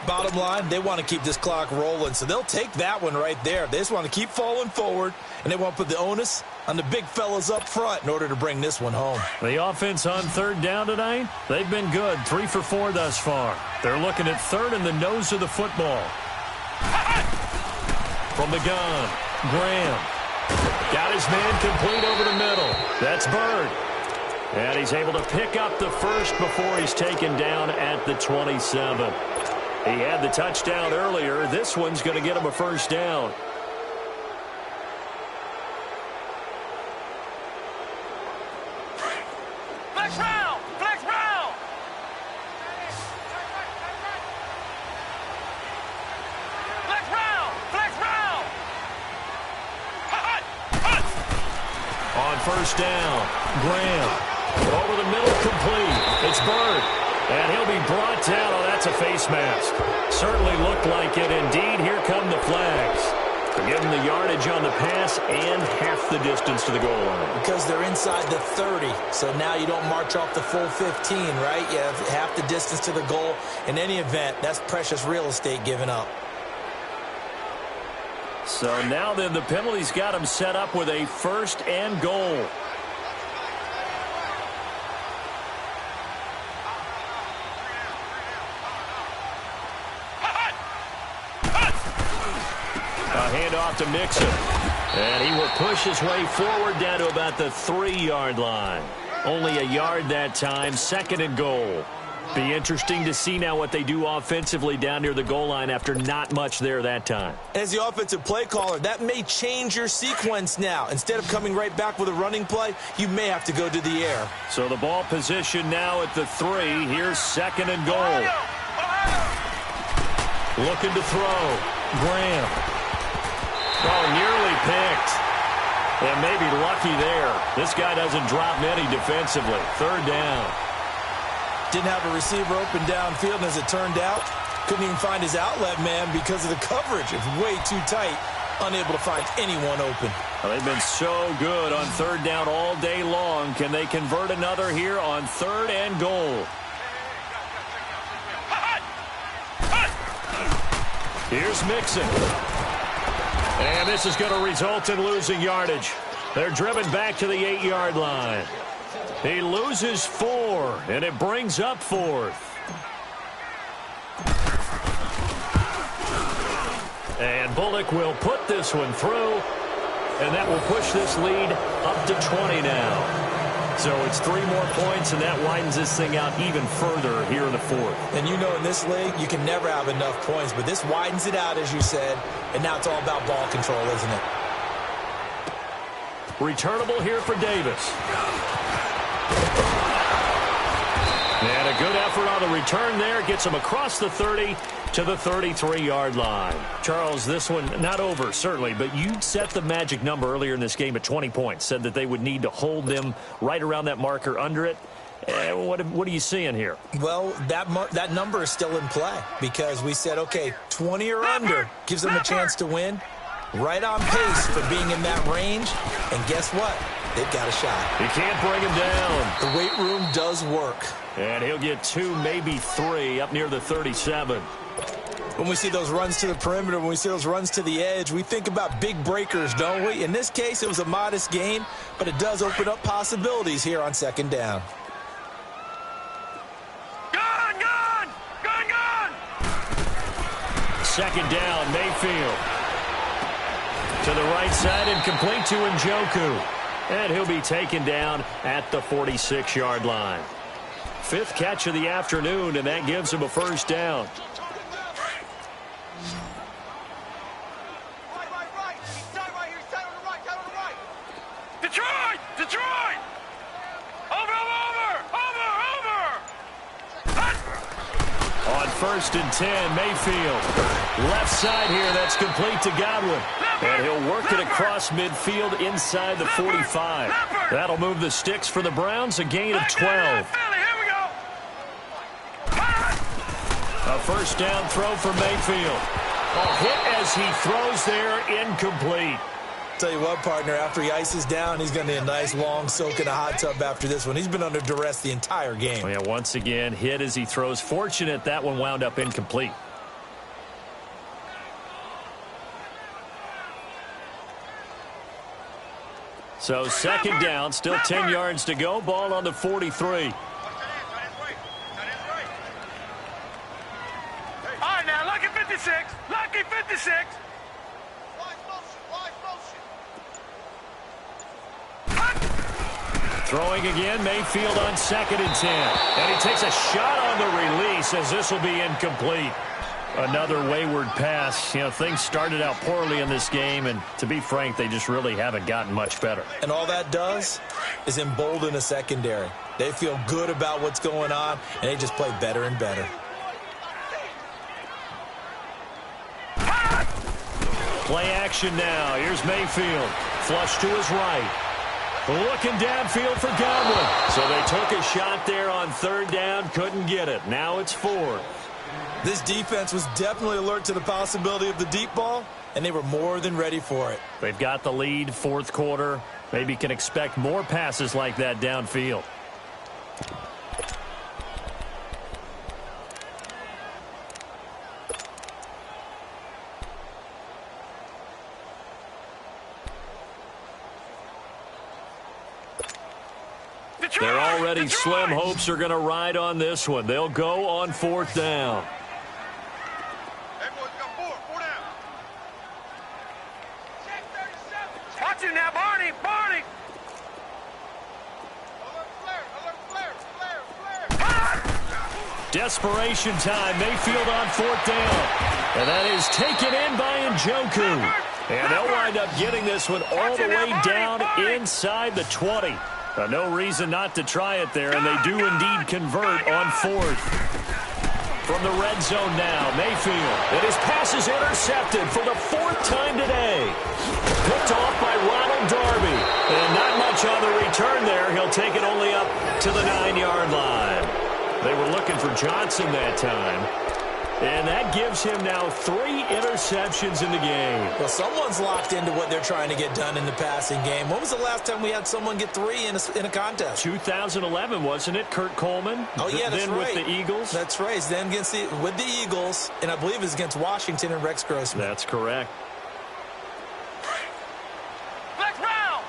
Bottom line, they want to keep this clock rolling, so they'll take that one right there. They just want to keep falling forward, and they want to put the onus on the big fellas up front in order to bring this one home. The offense on 3rd down tonight, they've been good. 3 for 4 thus far. They're looking at 3rd in the nose of the football. From the gun, Graham. Got his man complete over the middle. That's Bird. And he's able to pick up the first before he's taken down at the 27. He had the touchdown earlier. This one's going to get him a first down. Flex round! Flex round! Flex round! Flex round! On first down, Graham. Over the middle, complete. It's Bird. And he'll be brought down. Oh, that's a face mask. Certainly looked like it. Indeed, here come the flags. They're giving the yardage on the pass and half the distance to the goal line. Because they're inside the 30, so now you don't march off the full 15, right? You have half the distance to the goal. In any event, that's precious real estate given up. So now then, the penalty's got him set up with a 1st and goal. Handoff to Mixon. And he will push his way forward down to about the 3-yard line. Only a yard that time, 2nd and goal. Be interesting to see now what they do offensively down near the goal line after not much there that time. As the offensive play caller, that may change your sequence now. Instead of coming right back with a running play, you may have to go to the air. So the ball position now at the 3. Here's 2nd and goal. Looking to throw. Graham. Oh, nearly picked. And maybe lucky there. This guy doesn't drop many defensively. 3rd down. Didn't have a receiver open downfield, and as it turned out, couldn't even find his outlet man because of the coverage. It's way too tight. Unable to find anyone open. Well, they've been so good on 3rd down all day long. Can they convert another here on 3rd and goal? Here's Mixon. And this is going to result in losing yardage. They're driven back to the 8-yard line. He loses 4, and it brings up 4th. And Bullock will put this one through, and that will push this lead up to 20 now. So it's 3 more points, and that widens this thing out even further here in the 4th. And you know in this league, you can never have enough points, but this widens it out, as you said, and now it's all about ball control, isn't it? Returnable here for Davis. And a good effort on the return there. Gets him across the 30 to the 33-yard line. Charles, this one not over, certainly, but you set the magic number earlier in this game at 20 points. Said that they would need to hold them right around that marker under it. What are you seeing here? Well, that number is still in play because we said, okay, 20 or under gives them a chance to win. Right on pace for being in that range. And guess what? They've got a shot. You can't bring him down. The weight room does work. And he'll get 2, maybe 3 up near the 37. When we see those runs to the perimeter, when we see those runs to the edge, we think about big breakers, don't we? In this case, it was a modest gain, but it does open up possibilities here on 2nd down. Gun! Gun! Gun! Gun! 2nd down, Mayfield. To the right side and complete to Njoku. And he'll be taken down at the 46-yard line. 5th catch of the afternoon, and that gives him a first down. Right. He's tight right here. Detroit! Detroit! Over! On 1st and 10, Mayfield. Left side here, that's complete to Godwin. And he'll work it across midfield inside the 45. That'll move the sticks for the Browns, a gain of 12. A first down throw for Mayfield. A hit as he throws there, incomplete. Tell you what, partner, after he ices down, he's going to need a nice long soak in a hot tub after this one. He's been under duress the entire game. Oh, yeah, once again, hit as he throws. Fortunate that one wound up incomplete. So second down, still 10 yards to go. Ball on the 43. All right, now, lucky 56. Lucky 56. Throwing again, Mayfield on 2nd and 10. And he takes a shot on the release as this will be incomplete. Another wayward pass. You know, things started out poorly in this game, and to be frank, they just really haven't gotten much better. And all that does is embolden a secondary. They feel good about what's going on, and they just play better and better. Play action now. Here's Mayfield. Flush to his right. Looking downfield for Godwin. So they took a shot there on 3rd down, couldn't get it. Now it's 4th. This defense was definitely alert to the possibility of the deep ball, and they were more than ready for it. They've got the lead, 4th quarter. Maybe can expect more passes like that downfield. They're already slim hopes are going to ride on this one. They'll go on 4th down. Watch it now, Barney. Desperation time. Mayfield on 4th down. And that is taken in by Njoku. And they'll wind up getting this one all the way down inside the 20. No reason not to try it there, and they do indeed convert on 4th. From the red zone now, Mayfield. And his pass is intercepted for the 4th time today. Picked off by Ronald Darby. And not much on the return there. He'll take it only up to the 9-yard line. They were looking for Johnson that time. And that gives him now 3 interceptions in the game. Well, someone's locked into what they're trying to get done in the passing game. When was the last time we had someone get 3 in a contest? 2011, wasn't it? Kurt Coleman? Oh, yeah, that's then right. With the Eagles? That's right. Then with the Eagles, and I believe it's against Washington and Rex Grossman. That's correct. Flex round!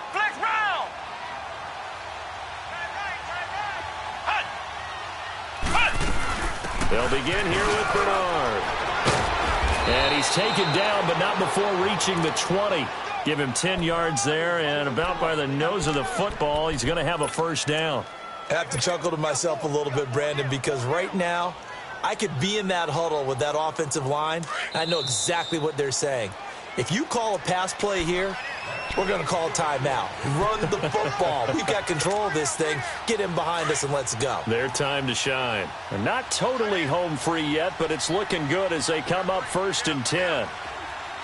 They'll begin here with Bernard. And he's taken down, but not before reaching the 20. Give him 10 yards there, and about by the nose of the football, he's going to have a first down. I have to chuckle to myself a little bit, Brandon, because right now, I could be in that huddle with that offensive line. I know exactly what they're saying. If you call a pass play here, we're going to call a timeout. Run the football. We've got control of this thing. Get him behind us and let's go. Their time to shine. And not totally home free yet, but it's looking good as they come up 1st and 10.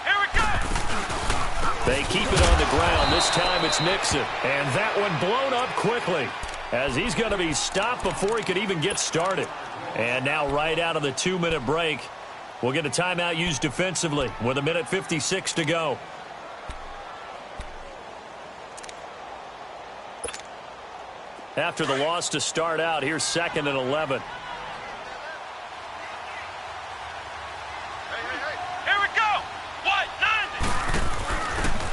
Here we go! They keep it on the ground. This time it's Mixon. And that one blown up quickly as he's going to be stopped before he could even get started. And now right out of the 2-minute break, we'll get a timeout used defensively with 1:56 to go. After the loss to start out, here's 2nd and 11. Here we go! What?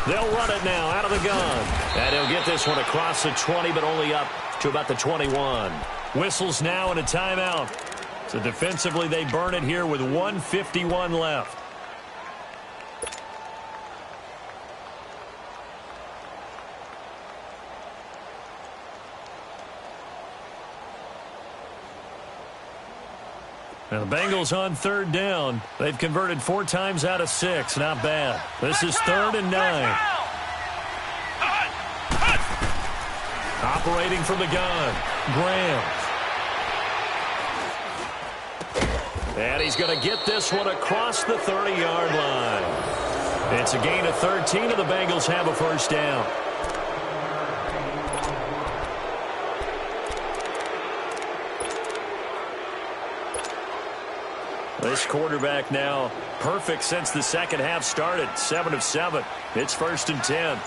90! They'll run it now out of the gun. And he'll get this one across the 20, but only up to about the 21. Whistles now and a timeout. So defensively, they burn it here with 1:51 left. Now the Bengals on 3rd down. They've converted 4 times out of 6. Not bad. This is 3rd and 9. Operating from the gun, Graham. And he's going to get this one across the 30-yard line. It's a gain of 13, and the Bengals have a first down. This quarterback now perfect since the second half started. 7 of 7. It's 1st and 10.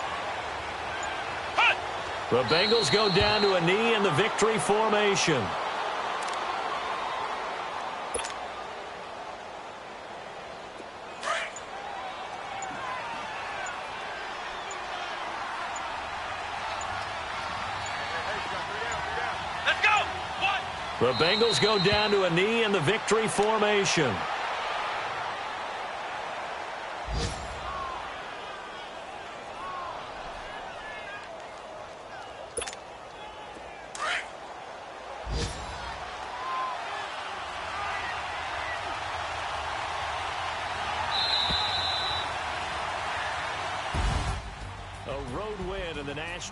The Bengals go down to a knee in the victory formation. Let's go! What? The Bengals go down to a knee in the victory formation.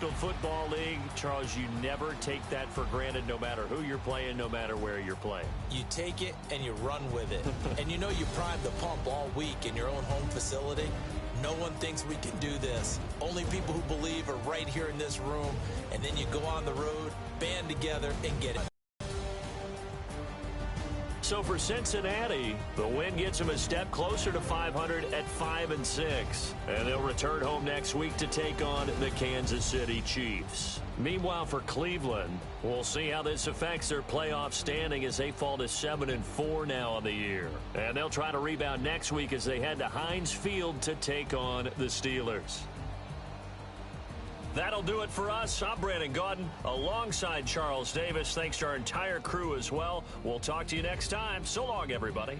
National Football League, Charles, you never take that for granted no matter who you're playing, no matter where you're playing. You take it and you run with it. And you know you primed the pump all week in your own home facility. No one thinks we can do this. Only people who believe are right here in this room. And then you go on the road, band together, and get it. So for Cincinnati, the win gets them a step closer to 500 at 5-6. And they'll return home next week to take on the Kansas City Chiefs. Meanwhile, for Cleveland, we'll see how this affects their playoff standing as they fall to 7-4 now on the year. And they'll try to rebound next week as they head to Heinz Field to take on the Steelers. That'll do it for us. I'm Brandon Gaudin alongside Charles Davis. Thanks to our entire crew as well. We'll talk to you next time. So long, everybody.